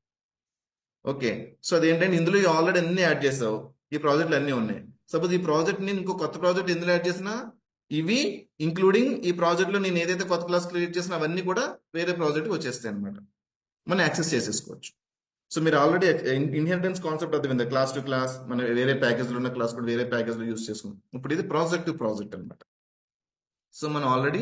ఓకే, సో అదేంటంటే ఇందులో ఆల్రెడీ అన్ని యాడ్ చేసావు, ఈ ప్రాజెక్టులు అన్ని ఉన్నాయి. సపోజ్ ఈ ప్రాజెక్ట్ నేను ఇంకో కొత్త ప్రాజెక్ట్ ఎందులో యాడ్ చేసినా ఇవి ఇంక్లూడింగ్ ఈ ప్రాజెక్ట్ లో నేను ఏదైతే కొత్త క్లాస్ క్రియేట్ చేసినా అవన్నీ కూడా వేరే ప్రాజెక్ట్కి వచ్చేస్తాయి అనమాట. మనం యాక్సెస్ చేసేసుకోవచ్చు. సో మీరు ఆల్రెడీ ఇన్హెరిటెన్స్ కాన్సెప్ట్ అర్థమైంది. క్లాస్ టు క్లాస్ మనం వేరే ప్యాకేజ్ లో ఉన్న క్లాస్ కూడా వేరే ప్యాకేజ్ లో యూస్ చేసుకుంటాం. ఇప్పుడు ఇది ప్రాజెక్ట్ టు ప్రాజెక్ట్ అనమాట. సో మనం ఆల్రెడీ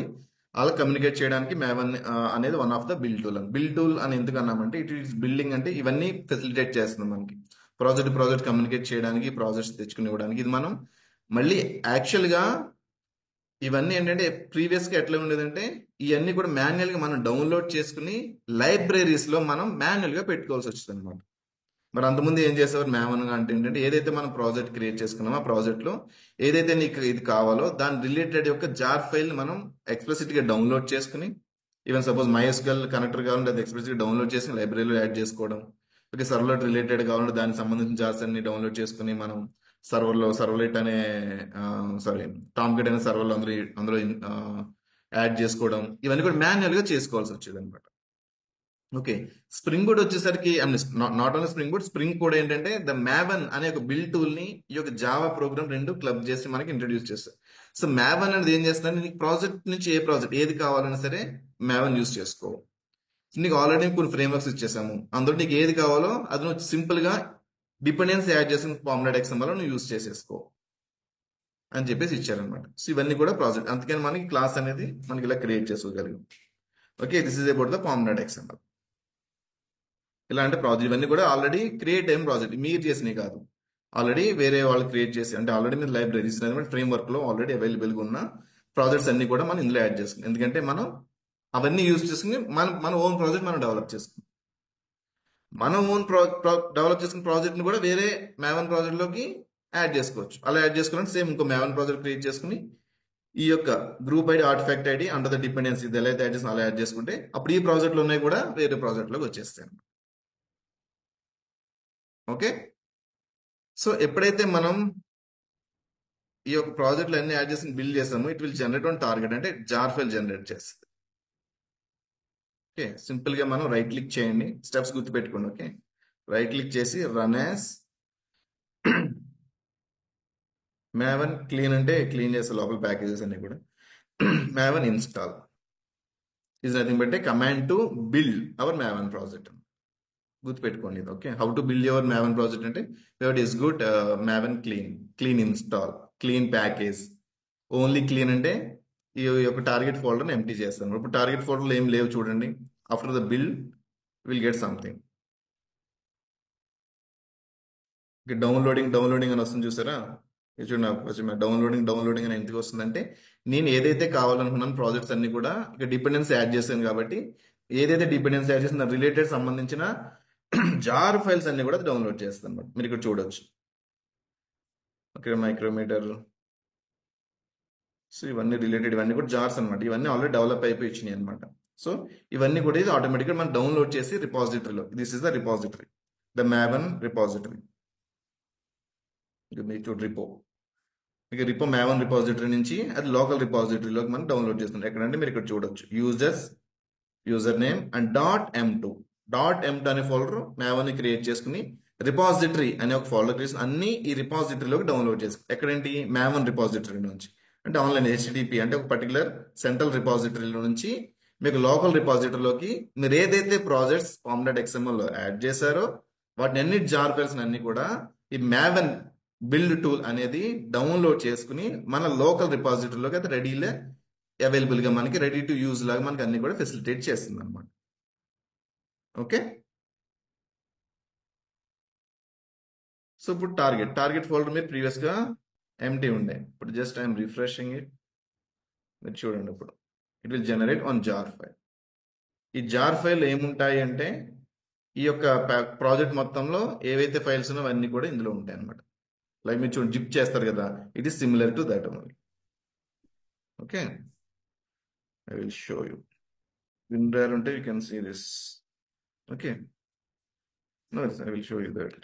అలా కమ్యూనికేట్ చేయడానికి Maven అనేది one of the build tool. Build tool అని ఎందుకు అన్నామంటే ఇట్ ఈస్ బిల్డింగ్ అంటే ఇవన్నీ ఫెసిలిటేట్ చేస్తుంది మనకి ప్రాజెక్ట్ కమ్యూనికేట్ చేయడానికి, ప్రాజెక్ట్స్ తెచ్చుకుని ఇవ్వడానికి. ఇది మనం మళ్ళీ యాక్చువల్గా ఇవన్నీ ఏంటంటే ప్రీవియస్ గా ఎట్లా ఉండేదంటే ఇవన్నీ కూడా మాన్యువల్ గా మనం డౌన్లోడ్ చేసుకుని లైబ్రరీస్ లో మనం మాన్యువల్ గా పెట్టుకోవాల్సి వచ్చింది అనమాట. మరి అంతకుముందు ఏం చేసేవారు మ్యావన్ అంటే ఏంటంటే ఏదైతే మనం ప్రాజెక్ట్ క్రియేట్ చేసుకున్నామో ఆ ప్రాజెక్ట్లో ఏదైతే నీకు ఇది కావాలో దాని రిలేటెడ్ యొక్క జార్ ఫైల్ మనం ఎక్స్ప్లిసిట్ గా డౌన్లోడ్ చేసుకుని ఈవెన్ సపోజ్ MySQL కనెక్టర్ కావాలంటే అది ఎక్స్ప్లిసిట్ గా డౌన్లోడ్ చేసి లైబ్రరీలో యాడ్ చేసుకోవడం. ఓకే, సర్వ్లెట్ రిలేటెడ్ కావాలంటే దానికి సంబంధించిన జార్స్ అన్ని డౌన్లోడ్ చేసుకుని మనం సర్వ్లెట్ అనే సారీ టామ్కిట్ అనే సర్వర్లో అందులో యాడ్ చేసుకోవడం, ఇవన్నీ కూడా మాన్యువల్ గా చేసుకోవాల్సి వచ్చేది అనమాట. ఓకే, స్ప్రింగ్ బూట్ వచ్చేసరికి not only spring boot, spring కూడా ఏంటంటే ద మ్యావన్ అనే ఒక బిల్డ్ టూల్ ని ఈ యొక్క జావా ప్రోగ్రామ్ రెండు క్లబ్ చేసి మనకి ఇంట్రడ్యూస్ చేస్తారు. సో మ్యావన్ అనేది ఏం చేస్తుంది, నీకు ప్రాజెక్ట్ నుంచి ఏ ప్రాజెక్ట్ ఏది కావాలన్నా సరే మ్యావన్ యూస్ చేసుకో. నీకు ఆల్రెడీ కొన్ని ఫ్రేమ్వర్క్స్ ఇచ్చేసాము, అందులో నీకు ఏది కావాలో అది నువ్వు సింపుల్ గా డిపెండెన్స్ యాడ్ చేసిన POM.xml నువ్వు యూస్ చేసేసుకో అని చెప్పేసి ఇచ్చారనమాట. సో ఇవన్నీ కూడా ప్రాజెక్ట్, అందుకని మనకి క్లాస్ అనేది మనకి ఇలా క్రియేట్ చేసుకోగలిగాం. Okay, this is about the POM.xml. ఇలాంటి ప్రాజెక్ట్ ఇవన్నీ కూడా ఆల్రెడీ క్రియేట్ అయిన ప్రాజెక్ట్, మీరు చేసినవి కాదు, ఆల్రెడీ వేరే వాళ్ళు క్రియేట్ చేసి, అంటే ఆల్రెడీ మీరు లైబ్రరీస్ ఫ్రేమ్వర్క్ లో ఆల్రెడీ అవైలబుల్గా ఉన్న ప్రాజెక్ట్స్ అన్ని కూడా మనం ఇందులో యాడ్ చేసుకున్నాం. ఎందుకంటే మనం అవన్నీ యూజ్ చేసుకుని మన ఓన్ ప్రాజెక్ట్ మనం డెవలప్ చేసుకున్నాం. మనం ఓన్ డెవలప్ చేసుకున్న ప్రాజెక్ట్ ని కూడా వేరే మ్యావన్ ప్రాజెక్ట్ లోకి యాడ్ చేసుకోవచ్చు. అలా యాడ్ చేసుకుని సేమ్ ఇంకో మ్యావన్ ప్రాజెక్ట్ క్రియేట్ చేసుకుని ఈ యొక్క group ID, artefact ID, under the dependency ఇది ఎలా అయితే యాడ్ చేసిన అలా యాడ్ చేసుకుంటే అప్పుడు ఈ ప్రాజెక్ట్లో ఉన్నాయి కూడా వేరే ప్రాజెక్ట్ లోకి వచ్చేస్తాయి. ఓకే, సో ఎప్పుడైతే మనం ఈ యొక్క ప్రాజెక్టులు అన్ని యాడ్ చేసి బిల్డ్ చేస్తామో it will generate on target, అంటే జార్ ఫైల్ జనరేట్ చేస్తుంది. ఓకే, సింపుల్ గా మనం రైట్ క్లిక్ చేయండి, స్టెప్స్ గుర్తుపెట్టుకోండి. ఓకే, రైట్ క్లిక్ చేసి రన్ యాజ్ మ్యావన్ క్లీన్, అంటే క్లీన్ చేసే లోపల ప్యాకేజెస్ అన్ని కూడా maven install is nothing but a command to build our maven project. గుర్తుపెట్టుకోండి ఇది. Okay, how to build your maven project అంటే it is good maven clean install, clean package. Only clean అంటే ఈ యొక్క టార్గెట్ ఫోల్డర్ని ఎంప్టీ చేస్తాను. ఇప్పుడు target ఫోల్డర్లో ఏం లేవు చూడండి. After the build will get something. Downloading అని వస్తుంది చూసారా, ఇది చూడండి. డౌన్లోడింగ్ అని ఎందుకు వస్తుందంటే నేను ఏదైతే కావాలనుకున్నాను ప్రాజెక్ట్స్ అన్ని కూడా ఇక డిపెండెన్స్ యాడ్ చేశాను కాబట్టి ఏదైతే డిపెండెన్స్ యాడ్ చేసిన రిలేటెడ్ సంబంధించిన జార్ ఫైల్స్ అన్ని కూడా డౌన్లోడ్ చేస్తాను అనమాట. మీరు ఇక్కడ చూడొచ్చు. ఓకే, మైక్రోమీటర్, సో ఇవన్నీ రిలేటెడ్, ఇవన్నీ కూడా జార్స్ అనమాట. ఇవన్నీ ఆల్రెడీ డెవలప్ అయిపోయి ఇచ్చినాయి అనమాట. సో ఇవన్నీ కూడా ఇది ఆటోమేటిక్గా మనం డౌన్లోడ్ చేసి రిపాజిటరీలో, this is the repository, the maven repository. మీకు చూడు రిపో మ్యావన్ రిపాజిటరీ నుంచి అది లోకల్ రిపాజిటరీలోకి మనం డౌన్లోడ్ చేస్తున్నాం. ఎక్కడంటే మీరు ఇక్కడ చూడొచ్చు యూజర్ నేమ్ అండ్ .m2 అనే ఫోల్డర్ మ్యావన్ ని క్రియేట్ చేసుకుని రిపాజిటరీ అనే ఒక ఫోల్డర్ క్రియేట్ అన్ని ఈ రిపాజిటరీలోకి డౌన్లోడ్ చేసుకుని ఎక్కడేంటి మ్యావన్ రిపాజిటరీ నుంచి, అంటే ఆన్లైన్ HTTP అంటే ఒక పర్టికులర్ సెంట్రల్ రిపాజిటరీలో నుంచి మీకు లోకల్ రిపాజిటరీలోకి మీరు ఏదైతే ప్రాజెక్ట్స్ POM.xml లో యాడ్ చేశారో వాటిని అన్ని జార్ ఫైల్స్ అన్ని కూడా ఈ మ్యావన్ బిల్డ్ టూల్ అనేది డౌన్లోడ్ చేసుకుని మన లోకల్ రిపాజిటరీలోకి అయితే రెడీలే అవైలబుల్ గా మనకి రెడీ టు యూజ్ లాగా మనకి అన్ని కూడా ఫెసిలిటేట్ చేస్తుంది అనమాట. ఓకే, సో ఇప్పుడు టార్గెట్ ఫోల్డర్ మీరు ప్రీవియస్ గా ఎంటీ ఉండే, ఇప్పుడు జస్ట్ ఐఎమ్ రిఫ్రెషింగ్ ఇట్. మీరు చూడండి ఇప్పుడు it will generate an jar file. ఈ జార్ ఫైల్ ఏముంటాయి అంటే ఈ యొక్క ప్రాజెక్ట్ మొత్తంలో ఏవైతే ఫైల్స్ ఉన్నాయో అవన్నీ కూడా ఇందులో ఉంటాయి అనమాట. లైక్ మీరు చూడండి జిప్ చేస్తారు కదా, it is similar to that only. Okay, I will show you. WinRAR ఉంటే you can see this. Okay, no, I will show you that.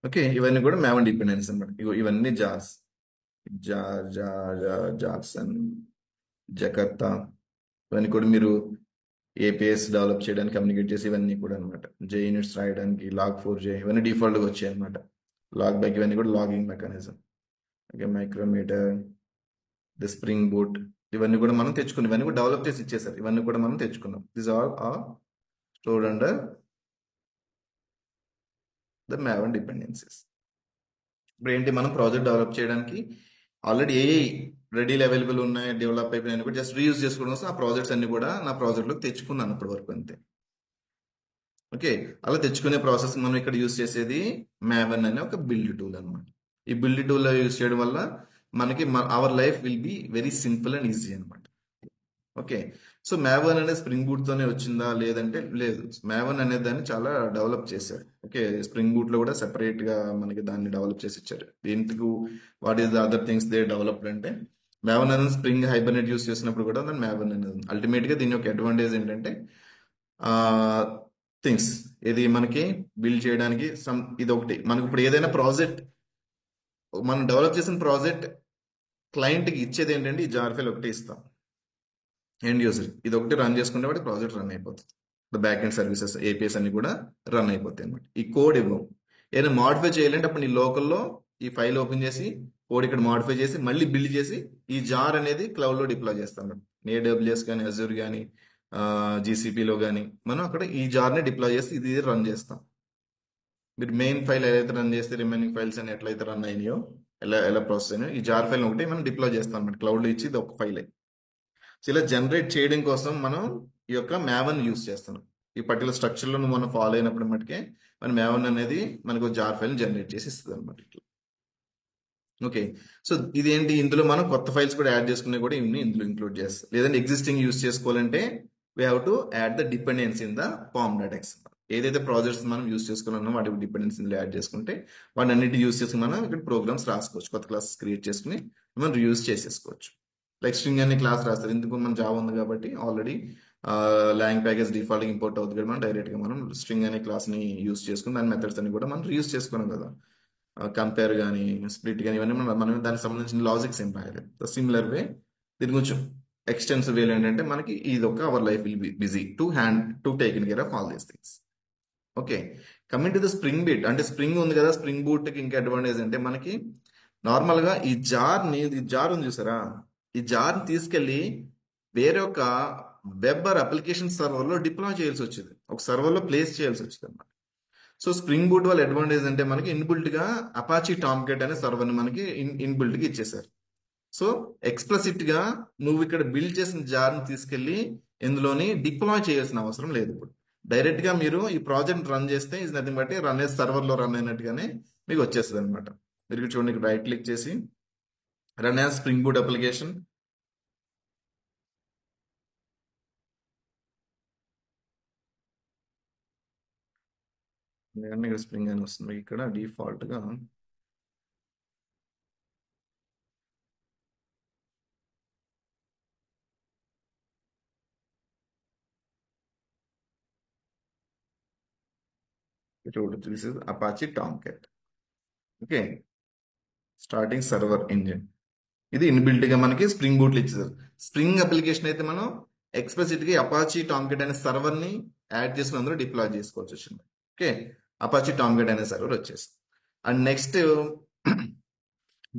Okay, ఇవన్నీ కూడా మ్యావన్ డిపెండెన్స్ అనమాట. ఇవన్నీ జాక్సన్, జకర్తా, ఇవన్నీ కూడా మీరు APIs డెవలప్ చేయడానికి కమ్యూనికేట్ చేసి ఇవన్నీ కూడా అనమాట. JUnits రాయడానికి log4j ఇవన్నీ డిఫాల్ట్ గా వచ్చాయి అనమాట. లాగ్ బ్యాక్ ఇవన్నీ కూడా logging mechanism. Okay, micrometer, the spring boot ఇవన్నీ కూడా మనం తెచ్చుకున్నాం. ఇవన్నీ కూడా డెవలప్ చేసి ఇచ్చేసారు. ఇవన్నీ కూడా మనం తెచ్చుకున్నాం. This all are stored under the maven dependencies. ఇప్పుడు ఏంటి, మనం ప్రాజెక్ట్ డెవలప్ చేయడానికి ఆల్రెడీ ఏ రెడీలు అవైలబుల్ ఉన్నాయి, డెవలప్ అయిపోయినాయి కూడా జస్ట్ రీయూజ్ చేసుకోవడం కోసం ఆ ప్రాజెక్ట్స్ అన్ని కూడా నా ప్రాజెక్ట్లోకి తెచ్చుకున్నాను ఇప్పటి వరకు అంతే. ఓకే, అలా తెచ్చుకునే ప్రాసెస్ మనం ఇక్కడ యూజ్ చేసేది మ్యావన్ అనే ఒక బిల్డ్ టూల్ అనమాట. ఈ బిల్డ్ టూల్ యూజ్ చేయడం వల్ల మనకి our life will be very simple and easy అనమాట. ఓకే, సో మ్యావన్ అనేది స్ప్రింగ్ బూట్ తోనే వచ్చిందా లేదంటే లేదు. మ్యావన్ అనే దాన్ని చాలా డెవలప్ చేశారు. ఓకే, స్ప్రింగ్ బూట్ లో కూడా సెపరేట్ గా మనకి దాన్ని డెవలప్ చేసి ఇచ్చారు. ఎందుకు, what is the other things they developed అంటే, మ్యావన్ అనేది స్ప్రింగ్ హైబర్నేట్ యూస్ చేసినప్పుడు కూడా దాన్ని మ్యావన్ అనేది అల్టిమేట్ గా దీని యొక్క అడ్వాంటేజ్ ఏంటంటే ఆ థింగ్స్ ఇది మనకి బిల్డ్ చేయడానికి ఇది ఒకటి. మనకి ఇప్పుడు ఏదైనా ప్రాజెక్ట్ మనం డెవలప్ చేసిన ప్రాజెక్ట్ క్లయింట్కి ఇచ్చేది ఏంటంటే ఈ జార్ ఫైల్ ఒకటి ఇస్తాం ఎండ్ యూజర్. ఇది ఒకటి రన్ చేసుకుంటే వాటి ప్రాజెక్ట్ రన్ అయిపోతుంది. బ్యాక్ ఎండ్ సర్వీసెస్ ఏపీఎస్ అన్ని కూడా రన్ అయిపోతాయి అనమాట. ఈ కోడ్ ఇవ్వం. ఏదైనా మాడిఫై చేయాలంటే అప్పుడు నీ లోకల్లో ఈ ఫైల్ ఓపెన్ చేసి కోడ్ ఇక్కడ మాడిఫై చేసి మళ్ళీ బిల్డ్ చేసి ఈ జార్ అనేది క్లౌడ్లో డిప్లాయ్ చేస్తాం. ఏడబ్ల్యూఎస్ కానీ అజూర్ కానీ జీసీపీలో కానీ మనం అక్కడ ఈ జార్ని డిప్లాయ్ చేసి ఇది రన్ చేస్తాం. మీరు మెయిన్ ఫైల్ ఏదైతే రన్ చేస్తే రిమైనింగ్ ఫైల్స్ అని ఎట్లయితే రన్ అయినాయో ఎలా ప్రాసెస్ అయినాయో ఈ జార్ ఫైల్ ఒకటి మనం డిప్లాయ్ చేస్తాం అనమాట. క్లౌడ్లో ఇచ్చి ఇది ఒక ఫైల్. సో ఇలా జనరేట్ చేయడం కోసం మనం ఈ యొక్క మ్యావన్ యూస్ చేస్తున్నాం. ఈ పర్టికులర్ స్ట్రక్చర్లో మనం ఫాలో అయినప్పుడు మటుకే మన మ్యావన్ అనేది మనకు జార్ ఫైల్ జనరేట్ చేసి ఇస్తుంది అనమాట. ఇట్లా ఓకే. సో ఇదేంటి, ఇందులో మనం కొత్త ఫైల్స్ కూడా యాడ్ చేసుకునే కూడా ఇవన్నీ ఇందులో ఇంక్లూడ్ చేస్తాం. లేదంటే ఎగ్జిస్టింగ్ యూస్ చేసుకోవాలంటే we have to add the dependency in the palm dot X. ఏదైతే ప్రాజెక్ట్స్ మనం యూస్ చేసుకోవాలన్నా వాటి డిపెండెన్సీ ఇందులో యాడ్ చేసుకుంటే వాటి అన్నిటి యూస్ చేసుకుని మనం ఇక్కడ ప్రోగ్రామ్స్ రాసుకోవచ్చు. కొత్త క్లాసెస్ క్రియేట్ చేసుకుని మనం యూస్ చేసేసుకోవచ్చు. లైక్ స్ట్రింగ్ అనే క్లాస్ రాస్తారు. ఎందుకు, మన జావా ఉంది కాబట్టి already long package default import అవుతుంది కదా, మనం డైరెక్ట్గా మనం స్ట్రింగ్ అనే క్లాస్ని యూస్ చేసుకుని దాని మెథడ్స్ అన్ని కూడా మనం యూస్ చేసుకున్నాం కదా. కంపేర్ కానీ స్ప్లిట్ కానీ ఇవన్నీ మనం దానికి సంబంధించిన లాజిక్స్ ఏం రాయలేదు. ద సిమిలర్ వే దీని కొంచెం ఎక్స్టెన్సివ్ వేలు ఏంటంటే మనకి ఇది ఒక our life will be busy to take in care of all these things. Okay, coming to the spring bit, అంటే స్ప్రింగ్ ఉంది కదా, స్ప్రింగ్ బూట్కి ఇంకా అడ్వాంటేజ్ అంటే మనకి నార్మల్గా ఈ జార్ ఉంది చూసారా, ఈ జార్ని తీసుకెళ్ళి వేరే ఒక వెబ్ ఆర్ అప్లికేషన్ సర్వర్లో డిప్లాయ్ చేయాల్సి వచ్చేది, ఒక సర్వర్లో ప్లేస్ చేయాల్సి వచ్చేది అనమాట. సో స్ప్రింగ్ బూట్ వాళ్ళ అడ్వాంటేజ్ అంటే మనకి ఇన్బిల్ట్ గా అపాచీ టామ్కెట్ అనే సర్వర్ని మనకి ఇన్బిల్ట్ గా ఇచ్చేసారు. సో ఎక్స్ప్లసిట్ గా నువ్వు ఇక్కడ బిల్డ్ చేసిన జార్ని తీసుకెళ్లి ఇందులోని డిప్లాయ్ చేయాల్సిన అవసరం లేదు. ఇప్పుడు డైరెక్ట్ గా మీరు ఈ ప్రాజెక్ట్ రన్ చేస్తే ఇది నథింగ్ బట్టి రన్ అయ్యే సర్వర్ లో రన్ అయినట్టుగానే మీకు వచ్చేస్తుంది అనమాట. మీరు చూడండి, రైట్ క్లిక్ చేసి run as spring boot application. ఇక్కడ స్ప్రింగ్ అని వస్తుంది, ఇక్కడ డిఫాల్ట్ గా this is Apache Tomcat. Okay, starting server engine ఇది ఇన్బిల్ట్ గా మనకి స్ప్రింగ్ బూట్లు ఇచ్చేసారు. స్ప్రింగ్ అప్లికేషన్ అయితే మనం ఎక్స్ప్రెసిట్ గా అపాచీ టామ్కెట్ అనే సర్వర్ ని యాడ్ చేసుకుని అందరూ డిప్లాయ్ చేసుకోవచ్చు వచ్చింది. ఓకే, అపాచీ టామ్కెట్ అనే సర్వర్ వచ్చేసి. అండ్ నెక్స్ట్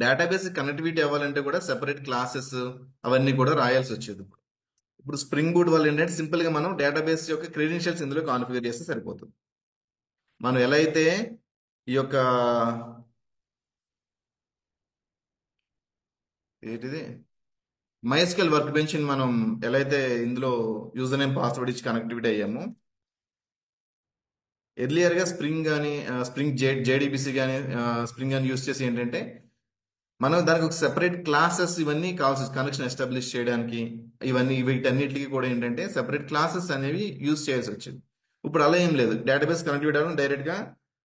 డేటాబేస్ కనెక్టివిటీ అవ్వాలంటే కూడా సెపరేట్ క్లాసెస్ అవన్నీ కూడా రాయాల్సి వచ్చేది. ఇప్పుడు స్ప్రింగ్ బూట్ వల్ల ఏంటంటే సింపుల్ గా మనం డేటాబేస్ యొక్క క్రెడెన్షియల్స్ ఇందులో కాన్ఫిగర్ చేస్తే సరిపోతుంది. మనం ఎలా అయితే ఈ యొక్క ఏంటిది మైఎస్క్యూఎల్ వర్క్ బెంచ్ మనం ఎలా అయితే ఇందులో యూజర్ నేమ్ పాస్వర్డ్ ఇచ్చి కనెక్టివిటీ అయ్యామో, ఎర్లియర్ గా స్ప్రింగ్ కానీ స్ప్రింగ్ జేడిబిసి కానీ స్ప్రింగ్ అని యూస్ చేసి ఏంటంటే మనం దానికి ఒక సెపరేట్ క్లాసెస్ ఇవన్నీ కావాల్సి కనెక్షన్ ఎస్టాబ్లిష్ చేయడానికి ఇవన్నీ వీటన్నిటికీ కూడా ఏంటంటే సెపరేట్ క్లాసెస్ అనేవి యూస్ చేయాల్సి వచ్చింది. ఇప్పుడు అలా ఏం లేదు, డేటాబేస్ కనెక్టివిటీ అవ్వడం డైరెక్ట్ గా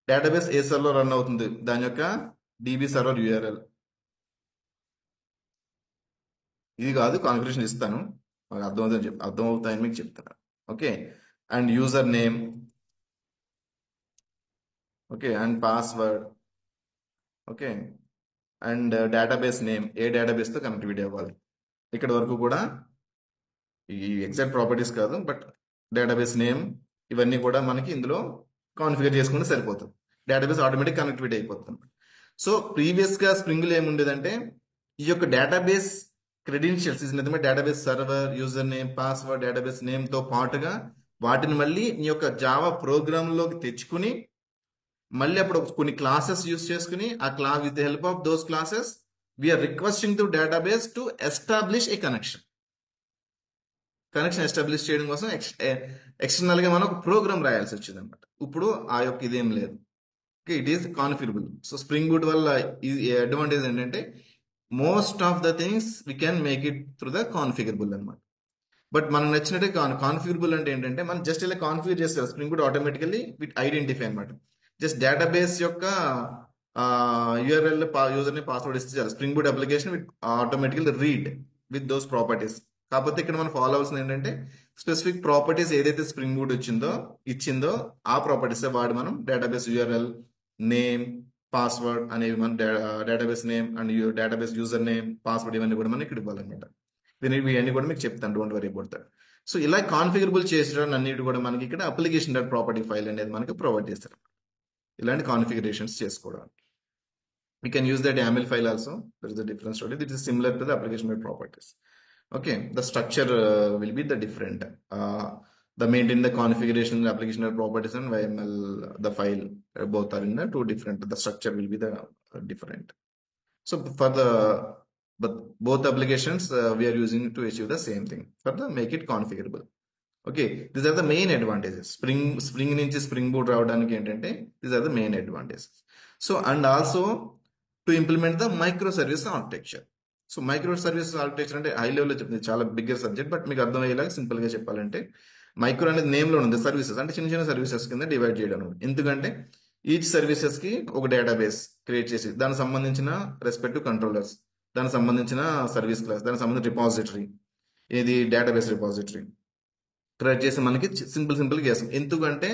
డేటాబేస్ ఏ సర్వర్లో రన్ అవుతుంది దాని యొక్క డిబి సర్వర్ యూఆర్ఎల్. ఇది కాదు, కాన్ఫిగరేషన్ ఇస్తాను, మాకు అర్థమవుతాయని మీకు చెప్తాను. Okay, and user name, okay, and password, okay, and database name, ఏ డేటాబేస్తో కనెక్టివిటీ అవ్వాలి. ఇక్కడ వరకు కూడా ఈ ఎగ్జాక్ట్ ప్రాపర్టీస్ కాదు, బట్ డేటాబేస్ నేమ్ ఇవన్నీ కూడా మనకి ఇందులో కాన్ఫిగర్ చేసుకుంటే సరిపోతుంది. డేటాబేస్ ఆటోమేటిక్ కనెక్టివిటీ అయిపోతుంది. సో ప్రీవియస్గా స్ప్రింగ్లో ఏముండేదంటే ఈ యొక్క database credentials is nothing but database server, user name, password, database నేమ్తో పాటుగా వాటిని మళ్ళీ మీ యొక్క జావా ప్రోగ్రామ్లోకి తెచ్చుకుని మళ్ళీ అప్పుడు కొన్ని క్లాసెస్ యూస్ చేసుకుని ఆ class with the help of those classes we are requesting to database to establish a connection establish చేయడం కోసం ఎక్స్టర్నల్ గా మనం ఒక ప్రోగ్రామ్ రాయాల్సి వచ్చింది అనమాట. ఇప్పుడు ఆ యొక్క ఇదేం లేదు, okay, it is configurable. So spring boot వల్ల అడ్వాంటేజ్ ఏంటంటే most of the things we can make it through the configurable అనమాట. బట్ మనం నచ్చినట్టు కాన్ఫిగరబుల్ అంటే ఏంటంటే మనం జస్ట్ ఇలా కాన్ఫిగర్ చేస్తారు spring boot automatically with identify అనమాట. జస్ట్ డేటాబేస్ యొక్క యూఆర్ఎల్ యూజర్ ని పాస్వర్డ్ ఇస్తే చాలు spring boot application with automatically read with those properties. కాకపోతే ఇక్కడ మనం ఫాలో అవ్వాల్సింది ఏంటంటే స్పెసిఫిక్ ప్రాపర్టీస్ ఏదైతే స్ప్రింగ్ బూట్ ఇచ్చిందో ఆ ప్రాపర్టీస్ వాడి మనం డేటాబేస్ యూఆర్ఎల్, నేమ్, పాస్వర్డ్ అనేవి మన database name and database user name, password ఇవన్నీ కూడా మనం ఇక్కడ ఇవ్వాలన్నమాట. ఇవన్నీ కూడా మీకు చెప్తాను, don't worry about that. So ఇలా కాన్ఫిగరబుల్ చేసడం అన్నిటి కూడా మనకి ఇక్కడ అప్లికేషన్ డాట్ ప్రాపర్టీ ఫైల్ అనేది మనకి ప్రొవైడ్ చేస్తారు ఇలాంటి కాన్ఫిగరేషన్స్ చేసుకోవడానికి. We can use that YAML file also. There is a different story. This is similar to the application web properties. Okay, the structure will be the different. The maintain the configuration, the application web properties and YAML, the file both are in the two different. The structure will be the different. So for the but both applications we are using to achieve the same thing. For the make it configurable. Okay, these are the main advantages. Spring నుంచి Spring Boot రావడానికి ఏంటంటే these are the main advantages. So and also to implement the microservice architecture. So micro service architecture అంటే high లెవెల్లో చెప్తుంది, చాలా bigger subject. But మీకు అర్థమయ్యేలాగా simple గా చెప్పాలంటే మైక్రో అనేది నేమ్ లో ఉంది, సర్వీసెస్ అంటే చిన్న చిన్న సర్వీసెస్ కింద డివైడ్ చేయడం. ఎందుకంటే ఈచ్ సర్వీసెస్ కి ఒక డేటాబేస్ క్రియేట్ చేసి దానికి సంబంధించిన రెస్పెక్టివ్ కంట్రోలర్స్, దానికి సంబంధించిన సర్వీస్ క్లాస్, దానికి సంబంధించిన రిపాజిటరీ, ఇది డేటాబేస్ రిపాజిటరీ క్రియేట్ చేసి మనకి సింపుల్ చేస్తాం. ఎందుకంటే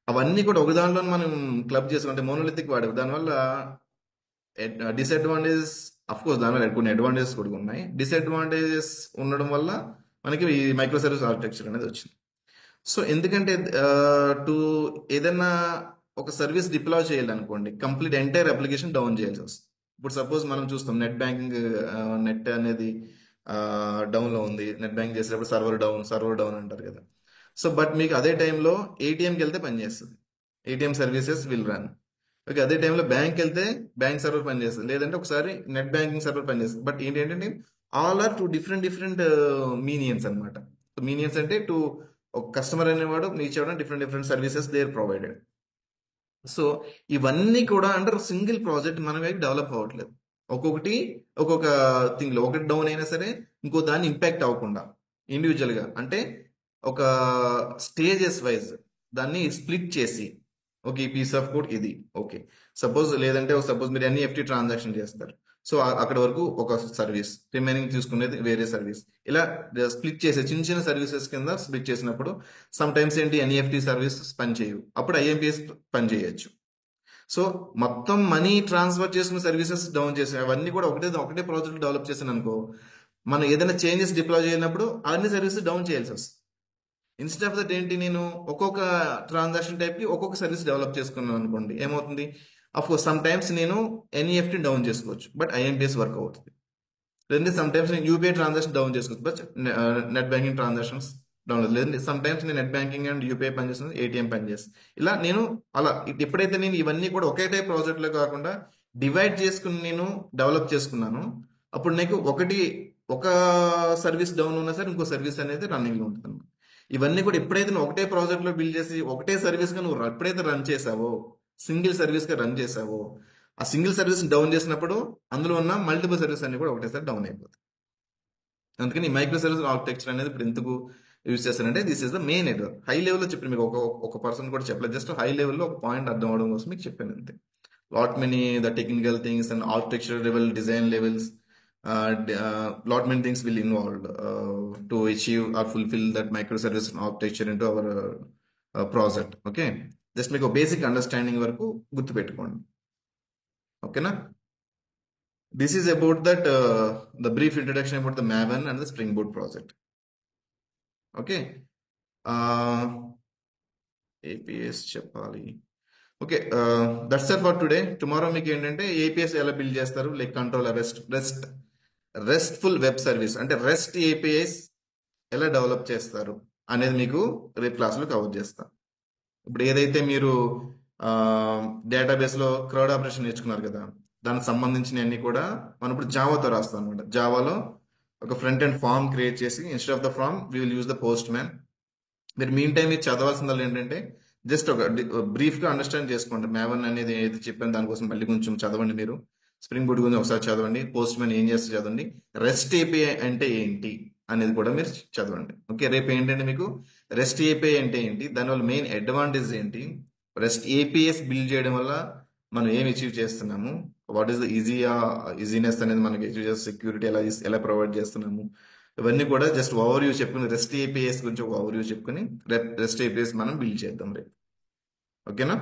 అవన్నీ కూడా ఒక దాంట్లో మనం క్లబ్ చేసుకుంటే మోనోలిథిక్ వాడేవి. దానివల్ల డిసడ్వాంటేజెస్ అఫ్ కోర్స్ దానివల్ల కొన్ని అడ్వాంటేజెస్ కూడా ఉన్నాయి. డిసడ్వాంటేజెస్ ఉండడం వల్ల మనకి ఈ మైక్రో సర్వీస్ ఆర్కిటెక్చర్ అనేది వచ్చింది. సో ఎందుకంటే టు ఏదైనా ఒక సర్వీస్ డిప్లాయ్ చేయాలనుకోండి, కంప్లీట్ ఎంటైర్ అప్లికేషన్ డౌన్ చేయాల్సి వస్తుంది. ఇప్పుడు సపోజ్ మనం చూస్తాం నెట్ బ్యాంకింగ్, నెట్ అనేది డౌన్ లో ఉంది, నెట్ బ్యాంకింగ్ చేసేటప్పుడు సర్వర్ డౌన్ అంటారు కదా. సో బట్ మీకు అదే టైంలో ఏటీఎంకి వెళ్తే పనిచేస్తుంది, ATM services will run. Okay, అదే టైంలో బ్యాంక్ వెళ్తే బ్యాంక్ సర్వర్ పనిచేస్తుంది, లేదంటే ఒకసారి నెట్ బ్యాంకింగ్ సర్వర్ పనిచేస్తుంది. బట్ ఏంటంటే ఆల్ ఆర్ టు డిఫరెంట్ మీనియన్స్ అనమాట. మీనియన్స్ అంటే టు ఒక కస్టమర్ అనేవాడు రీచ్ అవ్వడం different services they are provided. So ఇవన్నీ కూడా అండర్ సింగిల్ ప్రాజెక్ట్ మన వైపు డెవలప్ అవ్వట్లేదు. ఒక్కొక్క థింగ్ లో ఒకటి డౌన్ అయినా సరే ఇంకో దాన్ని ఇంపాక్ట్ అవ్వకుండా ఇండివిజువల్ గా, అంటే ఒక స్టేజెస్ వైజ్ దాన్ని స్ప్లిట్ చేసి ఓకే ఈ పీస్ ఆఫ్ కోడ్ ఇది ఓకే సపోజ్, లేదంటే సపోజ్ మీరు ఎన్ఈఎఫ్టీ ట్రాన్సాక్షన్ చేస్తారు, సో అక్కడ వరకు ఒక సర్వీస్, రిమైనింగ్ తీసుకునేది వేరే సర్వీస్, ఇలా స్ప్లిట్ చేసే చిన్న సర్వీసెస్ కింద స్ప్లిట్ చేసినప్పుడు సమ్ టైమ్స్ ఏంటి ఎన్ఈఎఫ్టీ సర్వీస్ పని చేయవు, అప్పుడు ఐఎంపీఎస్ పని చేయొచ్చు. సో మొత్తం మనీ ట్రాన్స్ఫర్ చేసుకున్న సర్వీసెస్ డౌన్ చేసి అవన్నీ కూడా ఒకటే ప్రాజెక్ట్ డెవలప్ చేసాను అనుకో, మనం ఏదైనా చేంజెస్ డిప్లాయ్ చేసినప్పుడు అన్ని సర్వీసెస్ డౌన్ చేయాల్సి వస్తుంది. ఇన్స్టెడ్ ఆఫ్ దట్ ఏంటి, నేను ఒక్కొక్క ట్రాన్సాక్షన్ టైప్ కి ఒక్కొక్క సర్వీస్ డెవలప్ చేసుకున్నాను అనుకోండి, ఏమవుతుంది అఫ్ కోర్స్ సమ్ టైమ్స్ నేను ఎన్ఈఎఫ్టీ డౌన్ చేసుకోవచ్చు బట్ ఐఎంపీఎస్ వర్క్ అవుతుంది. లేదంటే సమ్ టైమ్స్ నేను యూపీఐ ట్రాన్సాక్షన్ డౌన్ చేసుకోవచ్చు but net banking transactions down, లేదంటే సమ్ టైమ్స్ నేను నెట్ బ్యాంకింగ్ అండ్ యూపీఐ పనిచేస్తుంది, ఏటీఎం పనిచేస్తుంది. ఇలా నేను ఎప్పుడైతే నేను ఇవన్నీ కూడా ఒకే ప్రాజెక్ట్ లో కాకుండా డివైడ్ చేసుకుని నేను డెవలప్ చేసుకున్నాను, అప్పుడు నీకు ఒక సర్వీస్ డౌన్ ఉన్నా సరే ఇంకో సర్వీస్ అనేది రన్నింగ్ లో ఉంటుంది. ఇవన్నీ కూడా ఎప్పుడైతే నువ్వు ఒకటే ప్రాజెక్ట్ లో బిల్డ్ చేసి ఒకటే సర్వీస్ గా నువ్వు ఎప్పుడైతే రన్ చేసావో, సింగిల్ సర్వీస్ గా రన్ చేసావో, ఆ సింగిల్ సర్వీస్ డౌన్ చేసినప్పుడు అందులో ఉన్న మల్టిపుల్ సర్వీస్ అన్ని కూడా ఒకటేసారి డౌన్ అయిపోతాయి. అందుకని మైక్రో సర్వీస్ ఆర్కిటెక్చర్ అనేది ఇప్పుడు ఎందుకు యూజ్ చేస్తానంటే this is the main network. High లెవెల్లో చెప్పిన మీకు ఒక పర్సన్ కూడా చెప్పలేదు, జస్ట్ హై లెవెల్లో ఒక పాయింట్ అర్థం అవడం కోసం మీకు చెప్పాను అంతే. Lot many the technical things and architecture level, design levels, lot many things will involved to achieve or fulfill that microservice architecture into our project. Okay, just make a basic understanding వరకు గుర్తు పెట్టుకోండి. ఓకేనా, this is about that the brief introduction about the Maven and the Spring Boot project. Okay, APS చెప్పాలి. Okay, that's all for today. Tomorrow మీకు ఏంటంటే APS ఎలా build చేస్తారు, like control RESTful web service అంటే రెస్ట్ ఏపీఎస్ ఎలా develop చేస్తారు అనేది మీకు రేపు క్లాస్లో కవర్ చేస్తాం. ఇప్పుడు ఏదైతే మీరు డేటాబేస్ లో క్రౌడ్ ఆపరేషన్ నేర్చుకున్నారు కదా, దానికి సంబంధించిన అన్ని కూడా మనం ఇప్పుడు జావాతో రాస్తాం అనమాట. జావాలో ఒక ఫ్రంట్ అండ్ ఫామ్ క్రియేట్ చేసి instead of the form we will use the Postman. మీరు మీన్ టైం మీరు చదవాల్సిందల్లా ఏంటంటే జస్ట్ ఒక బ్రీఫ్ గా అండర్స్టాండ్ చేసుకోండి. మ్యావన్ అనేది ఏది చెప్పాను దానికోసం మళ్ళీ కొంచెం చదవండి. మీరు స్ప్రింగ్ బూట్ గురించి ఒకసారి చదవండి, పోస్ట్ మ్యాన్ ఏం చేస్తే చదవండి, రెస్ట్ ఏపీఐ అంటే ఏంటి అనేది కూడా మీరు చదవండి. ఓకే, రేపు ఏంటంటే మీకు రెస్ట్ ఏపీఐ అంటే ఏంటి, దానివల్ల మెయిన్ అడ్వాంటేజ్ ఏంటి, రెస్ట్ ఏపీఎస్ బిల్డ్ చేయడం వల్ల మనం ఏం అచీవ్ చేస్తున్నాము, వాట్ ఈస్ ద ఈజీనెస్ అనేది మనకి అచీవ్ చేస్తే సెక్యూరిటీ ఎలా ప్రొవైడ్ చేస్తున్నాము, ఇవన్నీ కూడా జస్ట్ ఓవర్ వ్యూ చెప్పుకుని రెస్ట్ ఏపీఎస్ గురించి ఒక ఓవర్ వ్యూ చెప్పుకుని రెస్ట్ ఏపీఎస్ మనం బిల్డ్ చేద్దాం రేపు. ఓకేనా?